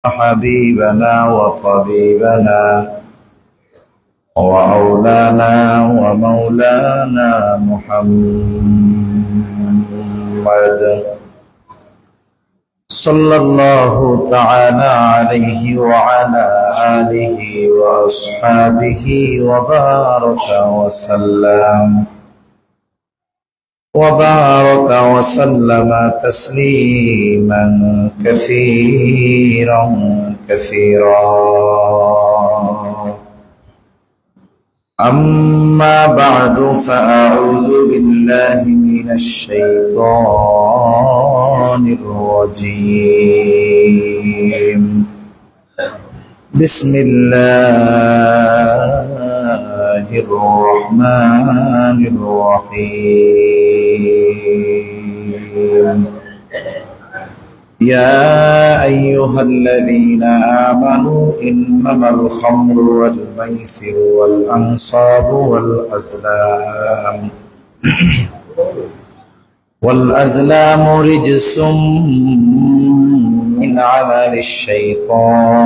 حبيبنا وطبيبنا وأولانا ومولانا محمد صلى الله تعالى عليه وعلى آله وأصحابه وبارك وسلم تسليما كثيرا أما بعد فأعوذ بالله من الشيطان الرجيم بسم الله الرحمن الرحيم يا أيها الذين آمنوا إنما الخمر والميسر والأنصاب والأزلام رجس من عمل الشيطان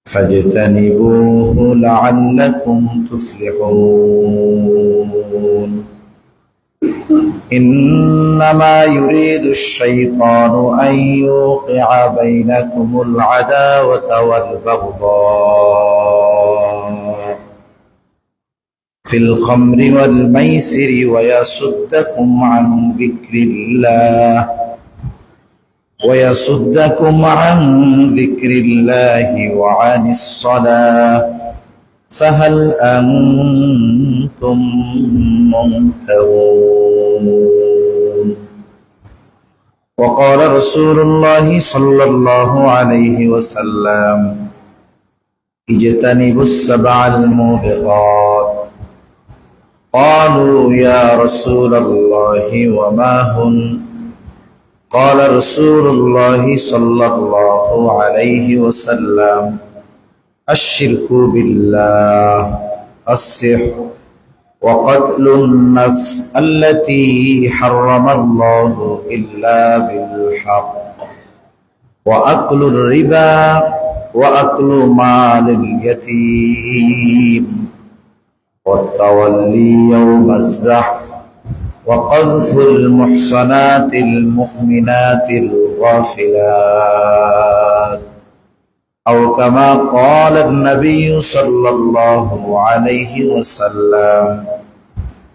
فاجتنبوه لعلكم تفلحون إنما يريد الشيطان أن يوقع بينكم العداوة والبغضاء في الخمر والميسر ويصدكم عن ذكر الله وعن الصلاة فهل أنتم منتهون وقال رسول الله صلى الله عليه وسلم اجتنبوا السبع الموبقات قالوا يا رسول الله وما هن قال رسول الله صلى الله عليه وسلم الشرك بالله السحر وقتل النفس التي حرم الله إلا بالحق وأكل الربا وأكل مال اليتيم والتولي يوم الزحف وقذف المحصنات المؤمنات الغافلات أو كما قال النبي صلى الله عليه وسلم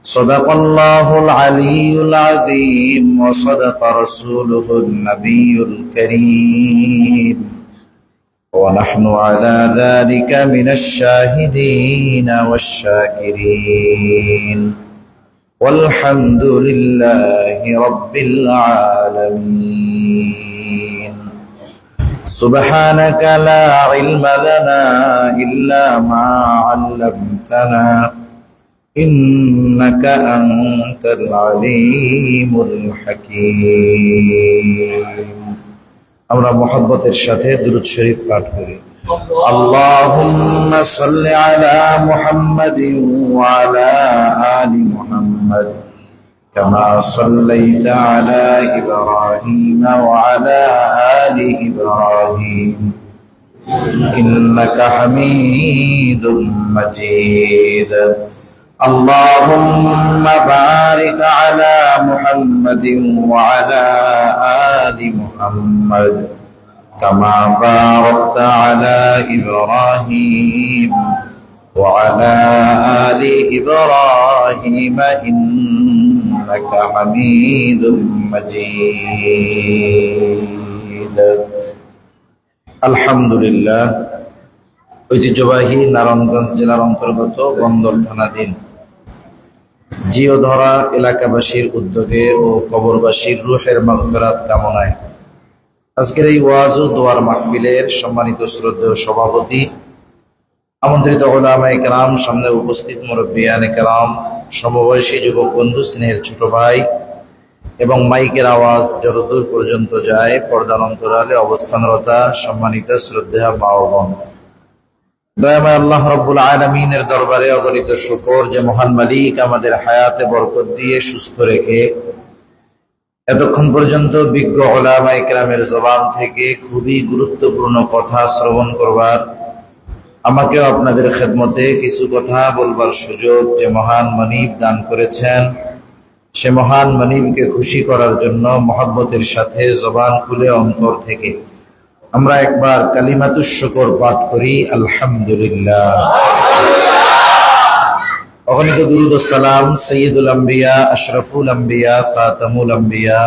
صدق الله العلي العظيم وصدق رسوله النبي الكريم ونحن على ذلك من الشاهدين والشاكرين والحمد لله رب العالمين سبحانك لا علم لنا إلا ما علمتنا إنك أنت العليم الحكيم আমরা محبة সাথে দুরূদ শরীফ পাঠ করি اللهم صل على محمد وعلى آل محمد كما صليت على إبراهيم وعلى آل إبراهيم إنك حميد مجيد اللهم بارك على محمد وعلى آل محمد كما باركت على إبراهيم وعلى آل إبراهيم إنك حميد مجيد الحمد لله ঐতিহ্যবাহী নারায়ণগঞ্জ জেলার অন্তর্গত বন্দর থানাধীন জিওধরা এলাকাবাসীর উদ্যোগে ও কবরবাসীর রূহের মাগফিরাত কামনায় আজকের এই ওয়াজ ও দোয়ার মাহফিলের সম্মানিত শ্রদ্ধেয় সভাপতি, আমন্ত্রিত উলামায়ে কেরাম, সামনে উপস্থিত মুরব্বিয়ানে কেরাম, সমবয়সী যুবক বন্ধু, স্নেহের ছোট ভাই এবং মাইকের আওয়াজ যতদূর পর্যন্ত যায় পর্দার অন্তরালে অবস্থানরতা সম্মানিত শ্রদ্ধেয় মা ও বোন, দয়াময় আল্লাহ রাব্বুল আলামিনের দরবারে অগণিত শুকর যে মহান মালিক আমাদের হায়াতে বরকত দিয়ে সুস্থ রেখে এতক্ষণ পর্যন্ত বিজ্ঞ উলামায়ে কেরামের জবান থেকে খুবই গুরুত্বপূর্ণ কথা শ্রবণ করবার, আমাকেও আপনাদের খেদমতে কিছু কথা বলবার সুযোগ যে মহান মানিব দান করেছেন, সে মহান মানিবকে খুশি করার জন্য মহব্বতের সাথে জবান খুলে অন্তর থেকে আমরা একবার কালিমাতুশ শুকর পাঠ করি, আলহামদুলিল্লাহ। অগণিত দুরূদ ও সালাম সাইয়্যিদুল আম্বিয়া, আশরাফুল আম্বিয়া, খাতামুল আম্বিয়া,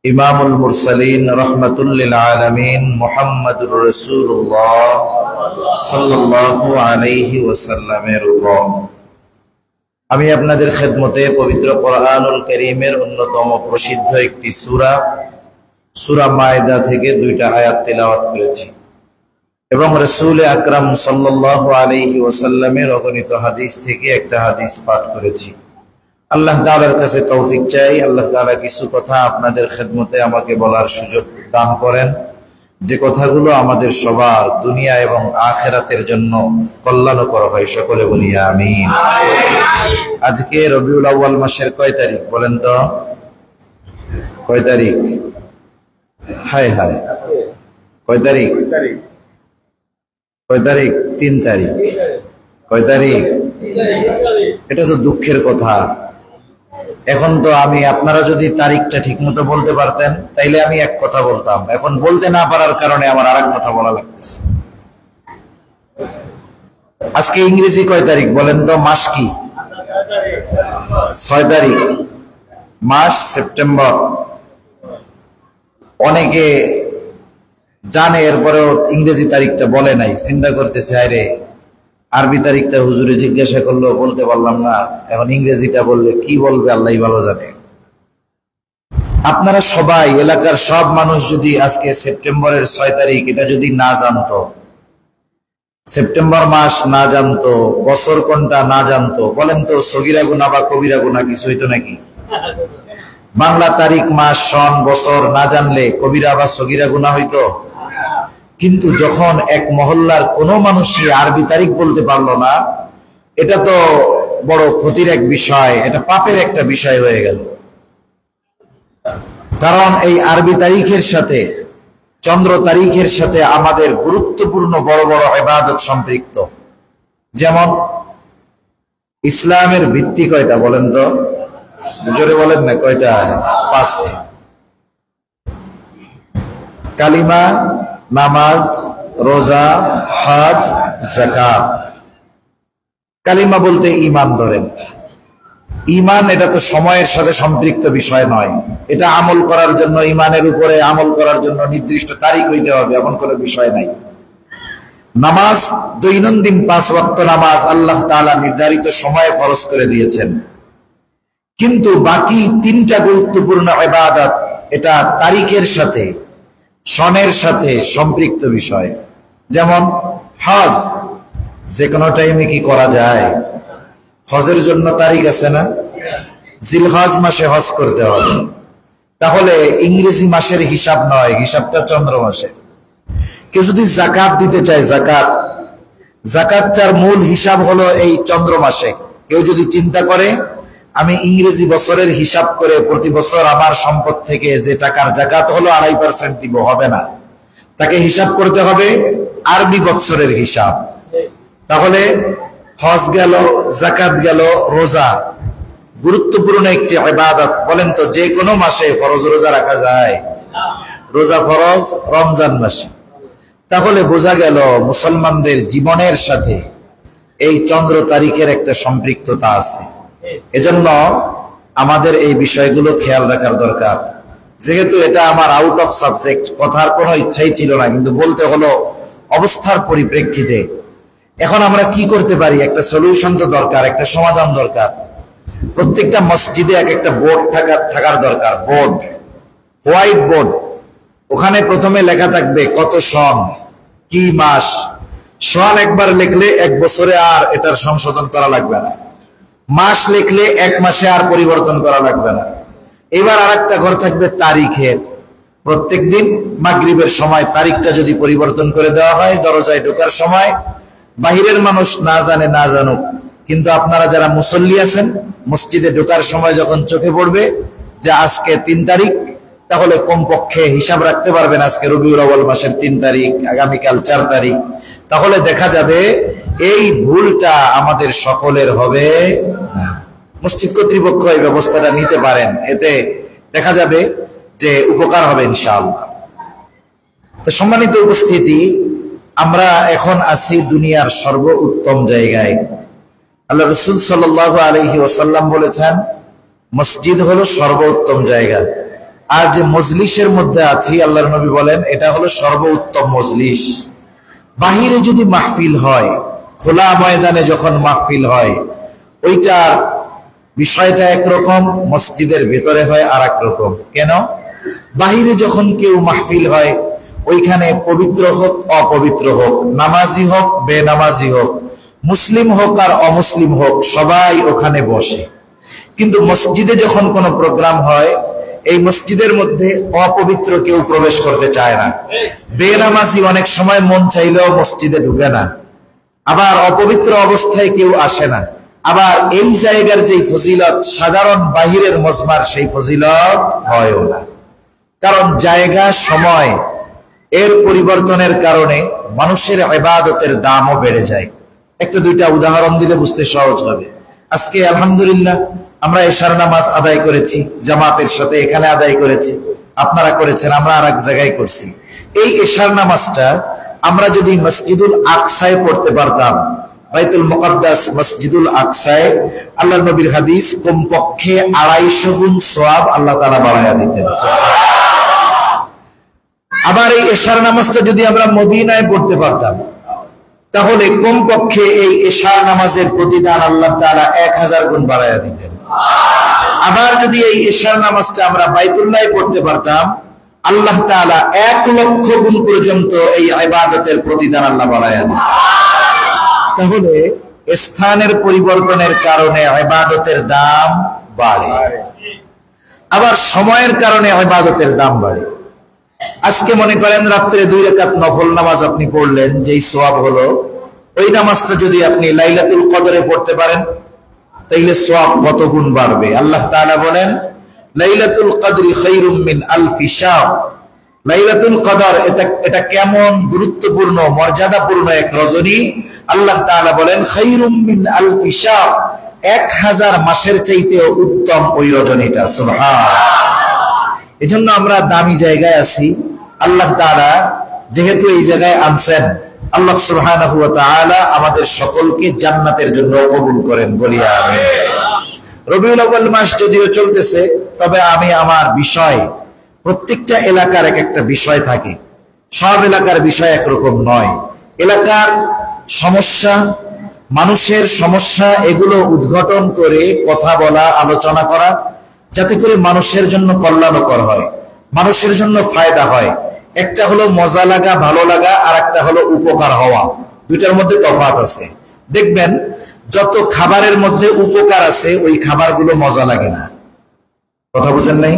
ইমামুল মুরসালিন, রাহমাতুল লিল আলামিন মুহাম্মাদুর রাসূলুল্লাহ সাল্লাল্লাহু আলাইহি ওয়াসাল্লামের উপর। আমি আপনাদের খেদমতে পবিত্র কোরআনুল কারীমের অন্যতম প্রসিদ্ধ একটি সূরা মায়দা থেকে 2টা আয়াত তিলাওয়াত করেছি এবং রাসূল আকরাম সাল্লাল্লাহু আলাইহি ওয়াসাল্লামের অগণিত হাদিস থেকে একটা হাদিস পাঠ করেছি। আল্লাহ তাআলার কাছে তৌফিক চাই, আল্লাহ তাআলা কিছু কথা আপনাদের খেদমতে আমাকে বলার সুযোগ দান করেন, যে কথাগুলো আমাদের সবার দুনিয়া এবং আখিরাতের জন্য কল্যাণকর হয়। সকলে বলি আমিন। আজকে রবিউল আউয়াল মাসের কয় তারিখ বলেন তো? কয় তারিখ? হায় হায়, কয় তারিখ? কয় তারিখ? 3 তারিখ। কয় তারিখ? এটা তো দুঃখের কথা। এখন তো আপনারা যদি তারিখটা ঠিক মতো বলতে পারতেন তাইলে আমি এক কথা বলতাম, এখন বলতে না পারার কারণে আমার আরেক কথা বলা লাগতেছে। আজকে ইংরেজি কয় তারিখ বলেন তো? মাস কি? 6 তারিখ। মাস সেপ্টেম্বর। অনেকে জানে এরপরেও ইংরেজি তারিখটা বলে নাই, চিন্তা করতেছে আরে আরবি তারিখটা হুজুরে জিজ্ঞাসা করলো বলতে পারলাম না, এখন ইংরেজিটা বললে কি বলবে আল্লাহই ভালো জানে। আপনারা সবাই, এলাকার সব মানুষ যদি আজকে সেপ্টেম্বরের 6 তারিখ এটা যদি না জানতো, সেপ্টেম্বর মাস না জানতো, বছর কোনটা না জানতো, বলেন তো সগীরা গুনাহ বা কবিরা গুনাহ কিছু হইতো নাকি? বাংলা তারিখ, মাস, সন, বছর না জানলে কবিরা বা সগীরা গুনাহ হইতো? কিন্তু যখন এক মহল্লার কোনো মানুষই আরবি তারিখ বলতে পারলো না, এটা তো বড় ক্ষতির এক বিষয়, এটা পাপের একটা বিষয় হয়ে গেল। কারণ এই আরবি তারিখের সাথে, চন্দ্র তারিখের সাথে আমাদের গুরুত্বপূর্ণ বড় বড় ইবাদত সম্পৃক্ত। যেমন ইসলামের ভিত্তি কয়টা বলেন তো? জোরে বলেন না, কয়টা? 5টা। কালিমা, নামাজ, রোজা, হজ, যাকাত। কালিমা বলতে ঈমান ধরেন। ঈমান এটা তো সময়ের সাথে সম্পৃক্ত বিষয় নয়, এটা আমল করার জন্য, ঈমানের উপরে আমল করার জন্য নির্দিষ্ট তারিখ হইতে হবে এমন কোনো বিষয় নাই। নামাজ, দৈনন্দিন 5 ওয়াক্ত নামাজ আল্লাহ তাআলা নির্ধারিত সময়ে ফরজ করে দিয়েছেন, কিন্তু বাকি 3টা গুরুত্বপূর্ণ ইবাদত এটা তারিখের সাথে, সনের সাথে সম্পৃক্ত বিষয়। যেমন হজ, যে কোনো টাইমে কি করা যায়? হজের জন্য তারিখ আছে না? জিলহজ মাসে হজ করতে হবে, তাহলে ইংরেজি মাসের হিসাব নয়, হিসাবটা চন্দ্র মাসের। কেউ যদি যাকাত দিতে চায়, যাকাতটার মূল হিসাব হলো এই চন্দ্র মাসে। কেউ যদি চিন্তা করে আমি ইংরেজি বছরের হিসাব করে প্রতি বছর আমার সম্পদ থেকে যে টাকার যাকাত হলো 2.5% দিব, হবে না। তাকে হিসাব করতে হবে আরবি বছরের হিসাব। তাহলে হজ গেল, যাকাত গেল, রোজা গুরুত্বপূর্ণ একটি ইবাদত। বলেন তো যে কোনো মাসে ফরজ রোজা রাখা যায়? রোজা ফরজ রমজান মাসে। তাহলে বোঝা গেল মুসলমানদের জীবনের সাথে এই চন্দ্র তারিখের একটা সম্পৃক্ততা আছে। এজন্য আমাদের এই বিষয়গুলো খেয়াল রাখার দরকার। যেহেতু এটা আমার আউট অফ সাবজেক্ট, কথার কোনো ইচ্ছাই ছিল না, কিন্তু বলতে হলো অবস্থার পরিপ্রেক্ষিতে। এখন আমরা কি করতে পারি? একটা সলিউশন তো দরকার, একটা সমাধান দরকার। প্রত্যেকটা মসজিদে এক একটা বোর্ড থাকার দরকার। বোর্ড, হোয়াইট বোর্ড, ওখানে প্রথমে লেখা থাকবে কত সন, কি মাস। সন একবার লিখলে 1 বছরে আর এটার সংশোধন করা লাগবে না। মাস লিখলে 1 মাসে আর পরিবর্তন করা লাগবে না। এবার আরেকটা ঘর থাকবে তারিখের। প্রত্যেকদিন মাগরিবের সময় তারিখটা যদি পরিবর্তন করে দেওয়া হয়, দরজায় ঢোকার সময় বাহিরের মানুষ না জানে না জানুক, কিন্তু আপনারা যারা মুসল্লি আছেন মসজিদে ঢোকার সময় যখন চোখে পড়বে যে আজকে 3 তারিখ, তাহলে কমপক্ষে হিসাব রাখতে পারবেন আজকে রবিউল আউয়াল মাসের 3 তারিখ, আগামীকাল 4 তারিখ। তাহলে দেখা যাবে এই ভুলটা আমাদের সকলের হবে না। মসজিদ কর্তৃপক্ষ এই ব্যবস্থাটা নিতে পারেন, এতে দেখা যাবে যে উপকার হবে ইনশাআল্লাহ। তো সম্মানিত উপস্থিতি, আমরা এখন আছি দুনিয়ার সর্বোত্তম জায়গায়। আল্লাহ রাসূল সাল্লাল্লাহু আলাইহি ওয়াসাল্লাম বলেছেন মসজিদ হলো সর্বোত্তম জায়গা। আর যে মজলিসের মধ্যে আছি, আল্লাহর নবী বলেন এটা হলো সর্বোত্তম মজলিস। বাহিরে যদি মাহফিল হয়, খোলা ময়দানে যখন মাহফিল হয়, ওইটার বিষয়টা একরকম, মসজিদের ভেতরে হয় আর এক রকম। কেন? বাহিরে যখন কেউ মাহফিল হয়, ওইখানে পবিত্র হোক অপবিত্র হোক, নামাজি হোক বেনামাজি হোক, মুসলিম হোক আর অমুসলিম হোক, সবাই ওখানে বসে। কিন্তু মসজিদে যখন কোনো প্রোগ্রাম হয়, এই মসজিদের মধ্যে অপবিত্র কেউ প্রবেশ করতে চায় না। বেনামাজি অনেক সময় মন চাইলেও মসজিদে ঢুকে না, আবার অপবিত্র অবস্থায় কেউ আসে না। আবার এই জায়গার যে ফজিলত সাধারণ বাহিরের মজমার সেই ফজিলত হয়ও না। কারণ জায়গা সময় এর পরিবর্তনের কারণে মানুষের ইবাদতের দামও বেড়ে যায়। একটা দুইটা উদাহরণ দিলে বুঝতে সহজ হবে। আজকে আলহামদুলিল্লাহ আমরা এশার নামাজ আদায় করেছি, জামাতের সাথে এখানে আদায় করেছি, আপনারা করেছেন, আমরা আর এক জায়গায় করছি। এই এশার নামাজটা আমরা যদি মসজিদুল আকসায় পড়তে পারতাম, বাইতুল মুকাদ্দাস মসজিদুল আকসায়, আল্লাহর নবীর হাদিস কমপক্ষে 250 গুণ সওয়াব আল্লাহ তাআলা বাড়ায়া দিতেন। আবার এই এশার নামাজটা যদি আমরা মদিনায় পড়তে পারতাম, তাহলে কমপক্ষে এই এশার নামাজের প্রতিদান আল্লাহ তাআলা 1000 গুণ বাড়ায়া দিতেন। আবার যদি এই এশার নামাজটা আমরা বাইতুল্লাহে পড়তে পারতাম, আল্লাহ তাআলা 1,00,000 গুণ পর্যন্ত এই ইবাদতের প্রতিদান আল্লাহ বাড়ায়া দিতেন। তাহলে স্থানের পরিবর্তনের কারণে ইবাদতের দাম বাড়ে, আবার সময়ের কারণে ইবাদতের দাম বাড়ে। আজকে মনে করেন রাত্রে 2 রাকাত নফল নামাজ আপনি পড়লেন, যেই সওয়াব হলো, ওই নামাজটা যদি আপনি লাইলাতুল কদরে পড়তে পারেন, তাইলে সওয়াব কত গুণ বাড়বে। আল্লাহ তাআলা বলেন লাইলাতুল কদরি খায়রুম মিন আলফি শাহর। লাইলাতুল কদর এটা কেমন গুরুত্বপূর্ণ মর্যাদাপূর্ণ এক রজনী। আল্লাহ তাআলা বলেন খায়রুম মিন আলফি শাহর, 1000 মাসের চাইতেও উত্তম ওই রজনীটা। সুবহানাল্লাহ। এজন্য আমরা দামি জায়গায় আছি। আল্লাহ তাআলা যেহেতু এই জায়গায় আনছেন, আল্লাহ সুবহানাহু ওয়া তাআলা আমাদের সকলকে জান্নাতের জন্য কবুল করেন, বলি আমিন। রবিউল আউয়াল মাস যদিও চলতেছে, তবে আমি আমার বিষয়, প্রত্যেকটা এলাকার এক একটা বিষয় থাকে, সব এলাকার বিষয় একরকম নয়। এলাকার সমস্যা, মানুষের সমস্যা, এগুলো উদ্ঘাটন করে কথা বলা, আলোচনা করা, যাতে করে মানুষের জন্য কল্যাণকর হয়, মানুষের জন্য ফায়দা হয়। একটা হলো মজা লাগা, ভালো লাগা, আর একটা হলো উপকার হওয়া। দুইটার মধ্যে তফাৎ আছে। দেখবেন যত খাবারের মধ্যে উপকার আছে, ওই খাবারগুলো মজা লাগে না। কথা বুঝেন নাই?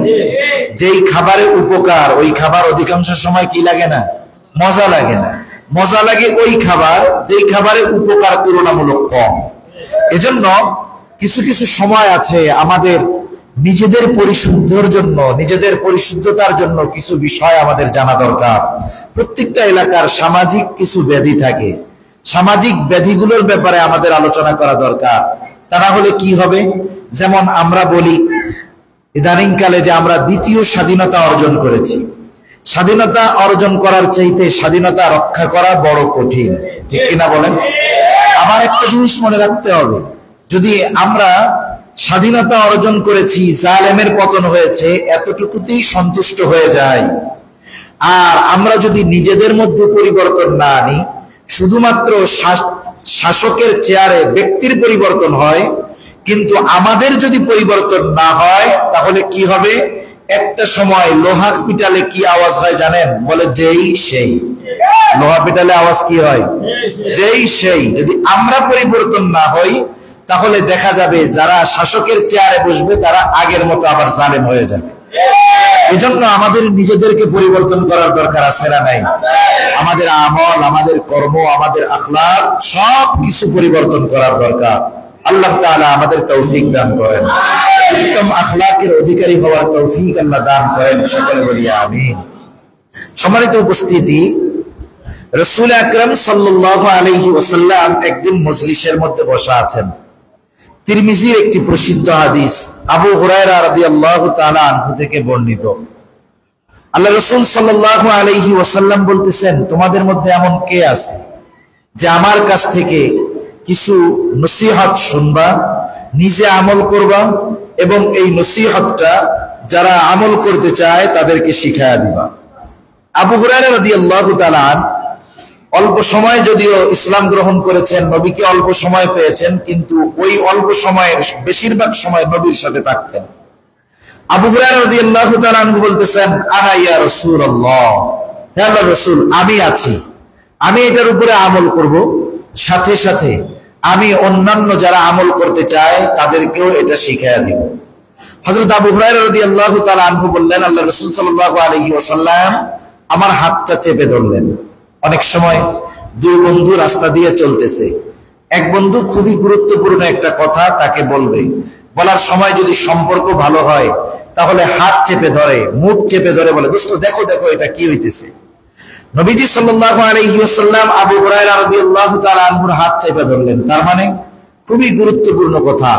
যেই খাবারে উপকার, ওই খাবার অধিকাংশ সময় কি লাগে না? মজা লাগে না। মজা লাগে ওই খাবার যেই খাবারে উপকার তুলনামূলক কম। এজন্য কিছু কিছু সময় আছে আমাদের নিজেদের পরিশুদ্ধর জন্য, নিজেদের পরিশুদ্ধতার জন্য কিছু বিষয় আমাদের জানা দরকার। প্রত্যেকটা এলাকার সামাজিক কিছু ব্যাধি থাকে, সামাজিক ব্যাধিগুলোর ব্যাপারে আমাদের আলোচনা করা দরকার। তা না হলে কি হবে? যেমন আমরা বলি ইদানিংকালে যে আমরা দ্বিতীয় স্বাধীনতা অর্জন করেছি। স্বাধীনতা অর্জন করার চাইতে স্বাধীনতা রক্ষা করা বড় কঠিন, ঠিক কিনা বলেন? আবার একটা জিনিস মনে রাখতে হবে, যদি আমরা স্বাধীনতা অর্জন করেছি, জালেমের পতন হয়েছে, এতটুকুতেই সন্তুষ্ট হয়ে যায়, আর আমরা যদি নিজেদের মধ্যে পরিবর্তন না আনি, শুধুমাত্র শাসকের চেয়ারে ব্যক্তির পরিবর্তন হয়, কিন্তু আমাদের যদি পরিবর্তন না হয়, তাহলে কি হবে? একটা সময় লোহা পিটালে কি আওয়াজ হয় জানেন? বলে যেই সেই। লোহা পিটালে আওয়াজ কি হয়? যেই সেই। যদি আমরা পরিবর্তন না হই, তাহলে দেখা যাবে যারা শাসকের চেয়ারে বসবে তারা আগের মতো আবার জালেম হয়ে যাবে। এজন্য আমাদের নিজেদেরকে পরিবর্তন করার দরকার আছে না নাই? আমাদের আমল, আমাদের কর্ম, আমাদের আখলাক সব কিছু পরিবর্তন করার দরকার। আল্লাহ তাআলা আমাদের তৌফিক দান করেন, উত্তম আখলাকের অধিকারী হওয়ার তৌফিক আল্লাহ দান করেন, সকলে বলি আমিন। সম্মানিত উপস্থিতি, রাসূল আকরাম সাল্লাল্লাহু আলাইহি ওয়াসাল্লাম একদিন মজলিসের মধ্যে বসা আছেন। তিরমিজির একটি প্রসিদ্ধ হাদিস আবু হুরায়রা রাদিয়াল্লাহু তাআলা আনহু থেকে বর্ণিত। আল্লাহ রাসূল সাল্লাল্লাহু আলাইহি ওয়াসাল্লাম বলতেছেন, তোমাদের মধ্যে এমন কে আছে যে আমার কাছ থেকে কিছু নসিহত শুনবা, নিজে আমল করবা এবং এই নসিহতটা যারা আমল করতে চায় তাদেরকে শিখায়া দিবা। আবু হুরায়রা রাদিয়াল্লাহু তাআলা অল্প সময় যদিও ইসলাম গ্রহণ করেছেন, নবীকে অল্প সময় পেয়েছেন, কিন্তু ওই অল্প সময়ের বেশিরভাগ সময় নবীর সাথে থাকতেন। আবু হুরায়রা রাদিয়াল্লাহু তাআলা আনহু বলতেছেন, আনা ইয়া রাসূলুল্লাহ, হে আল্লাহর রাসূল, আমি আছি, আমি এটার উপরে আমল করব, সাথে সাথে আমি অন্যান্য যারা আমল করতে চায় তাদেরকেও এটা শিখায়া দিব। হযরত আবু হুরায়রা রাদিয়াল্লাহু তাআলা আনহু বললেন, আল্লাহর রাসূল সাল্লাল্লাহু আলাইহি ওয়াসাল্লাম আমার হাতটা চেপে ধরলেন। অনেক সময় দুই বন্ধু রাস্তা দিয়ে চলতেছে, এক বন্ধু খুবই গুরুত্বপূর্ণ একটা কথা তাকে বলবে, বলার সময় যদি সম্পর্ক ভালো হয় তাহলে হাত চেপে ধরে, মুখ চেপে ধরে বলে, দোস্ত দেখো দেখো এটা কি হইতেছে। নবীজি সাল্লাল্লাহু আলাইহি ওয়াসাল্লাম আবু হুরায়রা রাদিয়াল্লাহু তাআলা আনহুর হাত চেপে ধরলেন, তার মানে খুবই গুরুত্বপূর্ণ কথা।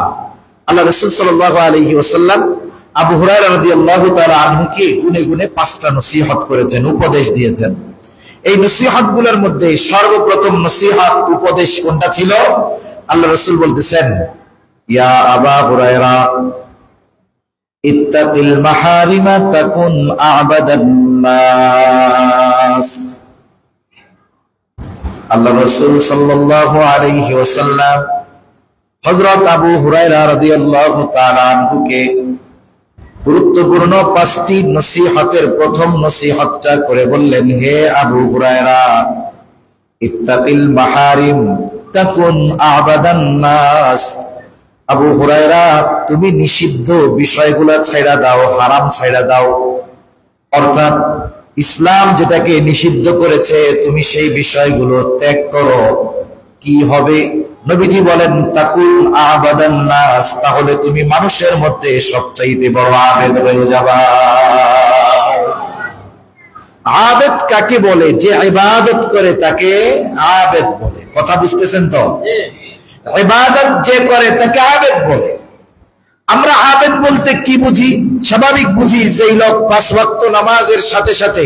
আল্লাহ রাসূল সাল্লাল্লাহু আলাইহি ওয়াসাল্লাম আবু হুরায়রা রাদিয়াল্লাহু তাআলা আনহুকে গুনে গুনে 5টা নসিহত করেছেন, উপদেশ দিয়েছেন। এই নসিহতগুলোর মধ্যে সর্বপ্রথম নসিহত উপদেশ কোনটা ছিল? আল্লাহ রাসূল বলতেছেন, ইয়া আবা হুরায়রা ইত্তাকিল মাহারিমা তাকুন আ'বাদান নাস। আল্লাহ রাসূল সাল্লাল্লাহু আলাইহি ওয়াসাল্লাম হযরত আবু হুরায়রা রাদিয়াল্লাহু তাআলা আনহুকে গুরুত্বপূর্ণ 5টি নসিহতের প্রথম নসিহতটা করে বললেন, হে আবু হুরায়রা ইত্তাকিল মাহারিম তাকুন আ'বাদান নাস। আবু হুরায়রা, তুমি নিষিদ্ধ বিষয়গুলো ছাইড়া দাও, হারাম ছাইড়া দাও, অর্থাৎ ইসলাম যেটাকে নিষিদ্ধ করেছে তুমি সেই বিষয়গুলো ত্যাগ করো। কি হবে? নবীজি বলেন, তাকুন আ'বাদান নাস, তাহলে তুমি মানুষের মধ্যে সবচাইতে বড় আবেদ হয়ে যাবা। আবেদ কাকে বলে? যে ইবাদত করে তাকে আবেদ বলে। কথা বুঝতেছেন তো? ইবাদত যে করে তাকে আবেদ বলে। আমরা আবেদ বলতে কি বুঝি? স্বাভাবিক বুঝি যে লোক 5 ওয়াক্ত নামাজের সাথে সাথে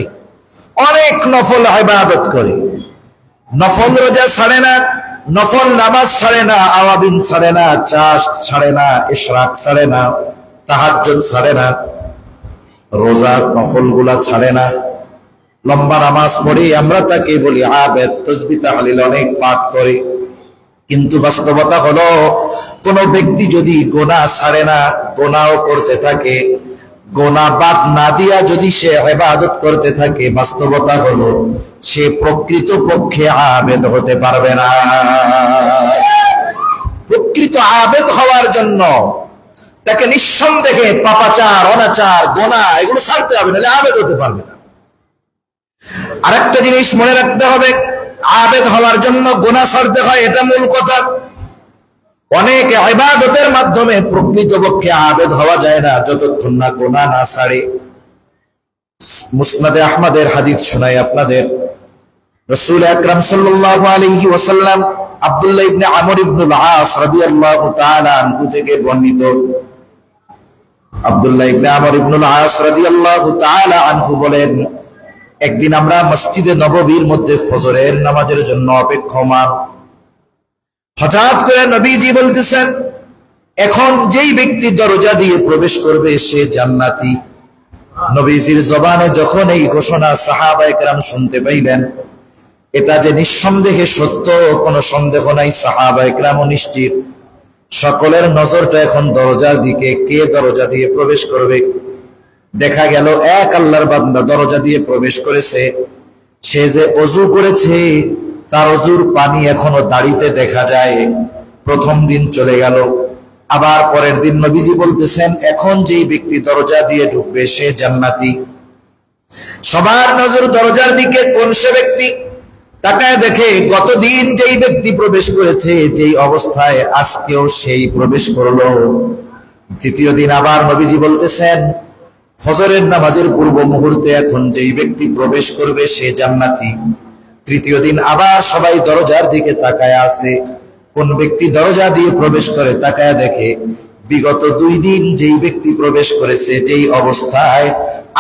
অনেক নফল ইবাদত করে, নফল রোজা ছাড়ে না, নফল নামাজ ছাড়ে না, আওয়াবিন ছাড়ে না, চাষ ছাড়ে না, ইশরাক ছাড়ে না, তাহাজ্জুদ ছাড়ে না, রোজা নফল গুলা ছাড়ে না, লম্বা নামাজ পড়ে আমরা তাকে বলি আবেদ। তাসবিহ তাহলিল অনেক পাঠ করে, কিন্তু বাস্তবতা হলো কোন ব্যক্তি যদি গোনাহ ছাড়ে না, গোনাও করতে থাকে, গোনাহ বাদ না দিয়া যদি সে ইবাদত করতে থাকে, বাস্তবতা হলো সে প্রকৃত পক্ষে আবেদ হতে পারবে না। প্রকৃত আবেদ হওয়ার জন্য তাকে নিঃসন্দেহে পাপাচার, অনাচার, গোনাহ এগুলো ছাড়তে হবে, নাহলে আবেদ হতে পারবে না। আরেকটা জিনিস মনে রাখতে হবে, আবেদ হওয়ার জন্য গোনাহ ছাড়তে হয়, এটা মূল কথা। অনেক ইবাদতের মাধ্যমে প্রকৃতপক্ষে আবেদ হওয়া যায় না যতক্ষণ না গোনাহ না ছাড়ে। মুসনাদে আহমদের হাদিস শোনাই আপনাদের। রাসূল আকরাম সাল্লাল্লাহু আলাইহি ওয়াসাল্লাম আব্দুল্লাহ ইবনে আমর ইবনুল আস রাদিয়াল্লাহু তাআলা আনহু থেকে বর্ণিত। আব্দুল্লাহ ইবনে আমর ইবনুল আস রাদিয়াল্লাহু তাআলা আনহু বলেন, একদিন আমরা মসজিদে নববীর মধ্যে ফজরের নামাজের জন্য অপেক্ষমান। হঠাৎ করে নবীজি বলতেছেন, এখন যেই ব্যক্তি দরজা দিয়ে প্রবেশ করবে সে জান্নাতি। নবীজির জবানে যখন এই ঘোষণা সাহাবায়ে কেরাম শুনতে পাইলেন, এটা যে নিঃসন্দেহে সত্য কোনো সন্দেহ নাই, সাহাবায়ে কেরাম নিশ্চিত। সকলের নজরটা এখন দরজার দিকে, কে দরজা দিয়ে প্রবেশ করবে। দেখা গেল এক আল্লাহর বান্দা দরজা দিয়ে প্রবেশ করেছে। সে যে ওযু করেছে তার ওযুর পানি এখনো দাড়িতে দেখা যায়। প্রথম দিন চলে গেল, আবার পরের দিন নবীজি বলতেছেন, এখন যেই ব্যক্তি দরজা দিয়ে ঢুকবে সে জান্নাতি। সবার নজর দরজার দিকে, কোন সে ব্যক্তি? তাকায় দেখে গতদিন যেই ব্যক্তি প্রবেশ করেছে যেই অবস্থায় আজকেও সেই প্রবেশ করলো। দ্বিতীয় দিন আবার নবীজি বলতেছেন, ফজরের নামাজের পূর্ব মুহূর্তে এখন যেই ব্যক্তি প্রবেশ করবে সে জান্নাতি। তৃতীয় দিন আবার সবাই দরজার দিকে তাকায় আছে, কোন ব্যক্তি দরজা দিয়ে প্রবেশ করে তাকায় দেখে বিগত 2 দিন যেই ব্যক্তি প্রবেশ করেছে যেই অবস্থায়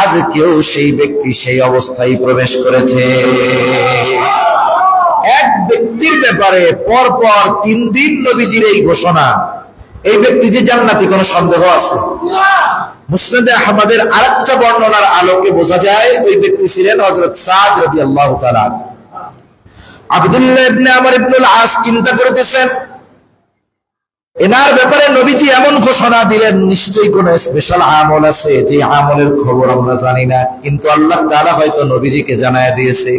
আজকেও সেই ব্যক্তি সেই অবস্থায় প্রবেশ করেছে। এক ব্যক্তির ব্যাপারে পরপর 3 দিন নবীজির এই ঘোষণা, এই ব্যক্তি যে জান্নাতি কোনো সন্দেহ আছে? মুসনাদে আহমদের আরেকটা বর্ণনার আলোকে বোঝা যায় ওই ব্যক্তি ছিলেন হযরত সাদ রাদিয়াল্লাহু তাআলা। আব্দুল্লাহ ইবনে আমর ইবনুল আস চিন্তা করতেছেন, এনার ব্যাপারে নবীজি এমন ঘোষণা দিলেন, নিশ্চয়ই কোনো স্পেশাল আমল আছে যে আমলের খবর আমরা জানি না, কিন্তু আল্লাহ তাআলা হয়তো নবীজিকে জানায় দিয়েছে।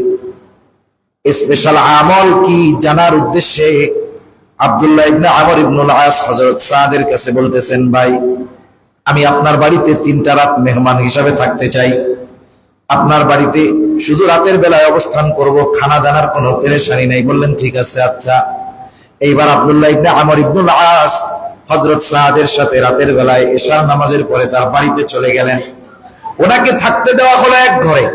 স্পেশাল আমল কি জানার উদ্দেশ্যে আব্দুল্লাহ ইবনে আমর ইবনুল আস হযরত সাদের কাছে বলতেছেন, ভাই আমি আপনার বাড়িতে 3টা রাত মেহমান হিসাবে থাকতে চাই। আপনার বাড়িতে শুধু রাতের বেলায় অবস্থান করব, খানা দানার কোনো পেরেশানি নাই। বললেন ঠিক আছে, আচ্ছা। এইবার আব্দুল্লাহ ইবনে আমর ইবনুল আস হযরত সাদের সাথে রাতের বেলায় ইশার নামাজের পরে তার বাড়িতে চলে গেলেন। ওনাকে থাকতে দেওয়া হলো এক ঘরে।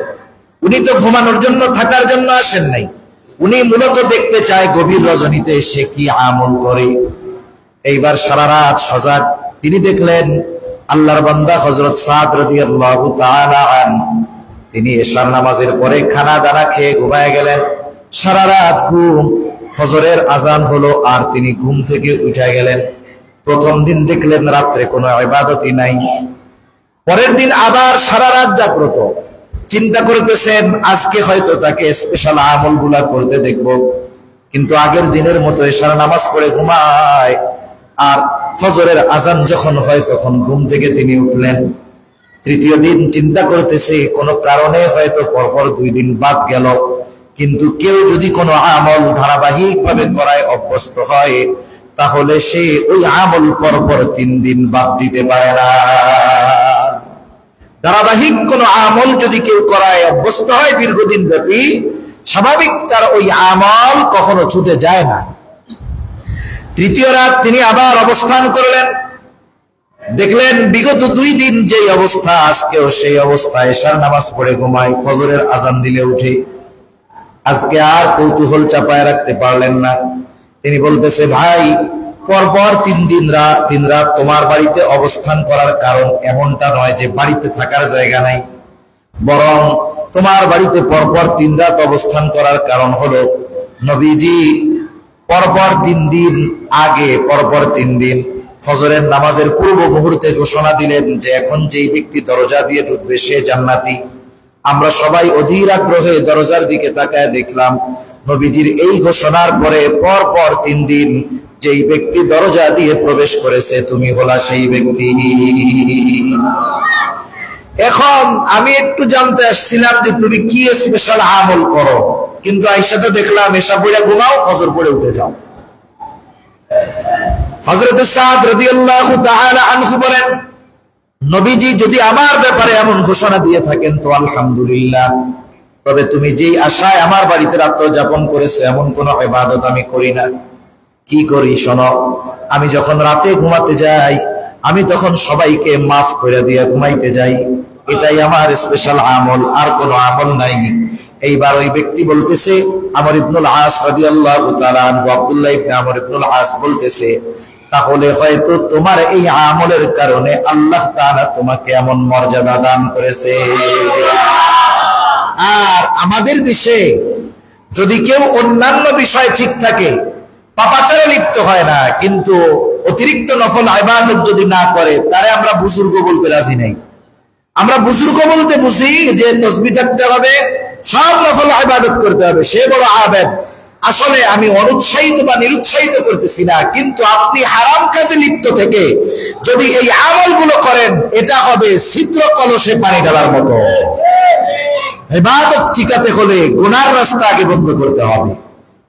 উনি তো ঘুমানোর জন্য থাকার জন্য আসেন নাই, উনি মূলত দেখতে চায় গভীর রজনীতে সে কি আমল করে। এইবার সারা রাত সজাগ। তিনি দেখলেন আল্লাহর বান্দা হযরত সাদ রাদিয়াল্লাহু তাআলা আনহু তিনি ইশার নামাজের পরে খানা দানা খেয়ে ঘুমায় গেলেন। সারা রাত ঘুম, ফজরের আজান হলো আর তিনি ঘুম থেকে উঠে গেলেন। প্রথম দিন দেখলেন রাত্রে কোনো ইবাদতই নাই। পরের দিন আবার সারা রাত জাগ্রত, চিন্তা করতেছেন আজকে হয়তো তাকে স্পেশাল আমলগুলা করতে দেখব। কিন্তু আগের দিনের মতো ইশার নামাজ পড়ে ঘুমায়, আর ফজরের আজান যখন হয় তখন ঘুম থেকে তিনি উঠলেন। তৃতীয় দিন চিন্তা করতেছে কোনো কারণে হয়তো পরপর 2 দিন বাদ গেল, কিন্তু কেউ যদি কোনো আমল ধারাবাহিকভাবে করায় অভ্যস্ত হয় তাহলে সে ওই আমল পরপর 3 দিন বাদ দিতে পারে না। ধারাবাহিক কোনো আমল যদি কেউ করায় অভ্যস্ত হয় দীর্ঘদিন ব্যাপী, স্বাভাবিক তার ওই আমল কখনো ছুটে যায় না। তৃতীয় রাত তিনি আবার অবস্থান করলেন, দেখলেন বিগত 2 দিন যেই অবস্থা আজকেও সেই অবস্থায় ইশার নামাজ পড়ে ঘুমায়, ফজরের আজান দিলে উঠে। আজকে আর কৌতূহল চাপায় রাখতে পারলেন না। তিনি বলতেছে, ভাই পরপর 3 রাত তোমার বাড়িতে অবস্থান করার কারণ এমনটা নয় যে বাড়িতে থাকার জায়গা নাই, বরং তোমার বাড়িতে পরপর 3 রাত অবস্থান করার কারণ হলো নবীজি পরপর 3 দিন আগে পরপর 3 দিন ফজরের নামাজের পূর্ব মুহূর্তে ঘোষণা দিলেন যে এখন যেই ব্যক্তি দরজা দিয়ে ঢুকবে সে জান্নাতি। আমরা সবাই অধীর আগ্রহে দরজার দিকে তাকায় দেখলাম নবীজির এই ঘোষণার পরে পরপর 3 দিন যেই ব্যক্তি দরজা দিয়ে প্রবেশ করেছে তুমি হলা সেই ব্যক্তি। এখন আমি একটু জানতে আসছিলাম যে তুমি কি স্পেশাল আমল করো, কিন্তু আয়েশা তো দেখলাম এসা পড়ে ঘুমাও, ফজর পড়ে উঠে যাও। হযরত সাদ রাদিয়াল্লাহু তাআলা আনহু বলেন, নবীজি যদি আমার ব্যাপারে এমন ঘোষণা দিয়ে থাকেন তো আলহামদুলিল্লাহ, তবে তুমি যেই আশায় আমার বাড়িতে রাত্র যাপন করেছো এমন কোন ইবাদত আমি করি না। কি করি শোনো, আমি যখন রাতে ঘুমাতে যাই আমি তখন সবাইকে মাফ করে দিয়ে ঘুমাইতে যাই, এটাই আমার স্পেশাল আমল, আর কোনো আমল নাই। এইবার ওই ব্যক্তি বলতেছে, আমর ইবনুল আস রাদিয়াল্লাহু তাআলা আনহু, আব্দুল্লাহ ইবনে আমর ইবনুল আস বলতেছে, তাহলে হয়তো তোমার এই আমলের কারণে আল্লাহ তাআলা তোমাকে এমন মর্যাদা দান করেছে। আর আমাদের দেশে যদি কেউ অন্যান্য বিষয় ঠিক থাকে, পাপাচারে লিপ্ত হয় না, কিন্তু অতিরিক্ত নফল ইবাদত যদি না করে, তারে আমরা বুজুর্গ বলতে রাজি নাই। আমরা বুজুর্গ বলতে বুঝি যে তাসবিহ থাকতে হবে, সব নফল ইবাদত করতে হবে, সে বড় আবেদ। আসলে আমি অনুৎসাহিত বা নিরুৎসাহিত করতেছি না, কিন্তু আপনি হারাম কাজে লিপ্ত থেকে যদি এই আমলগুলো করেন এটা হবে ছিদ্র কলসে পানি ঢালার মতো। ইবাদত টিকাতে হলে গুনার রাস্তা আগে বন্ধ করতে হবে।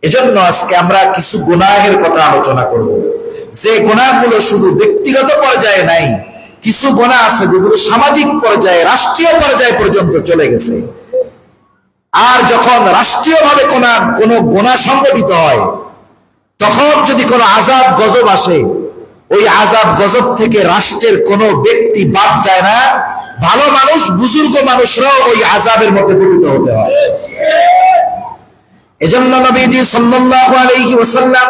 এজন্য আজকে আমরা কিছু গুনাহের কথা আলোচনা করব, যে গুনাহগুলো শুধু ব্যক্তিগত পর্যায়ে নাই, কিছু গুনাহ আছে যেগুলো সামাজিক পর্যায়ে, রাষ্ট্রীয় পর্যায়ে পর্যন্ত চলে গেছে। আর যখন রাষ্ট্রীয়ভাবে কোনো গুনাহ সংগঠিত হয়, তখন যদি কোনো আযাব গজব আসে, ওই আযাব গজব থেকে রাষ্ট্রের কোনো ব্যক্তি বাদ যায় না, ভালো মানুষ বুজুর্গ মানুষরাও ওই আযাবের মধ্যে পতিত হতে হয়। এজন্য নবীজি সাল্লাল্লাহু আলাইহি ওয়াসাল্লাম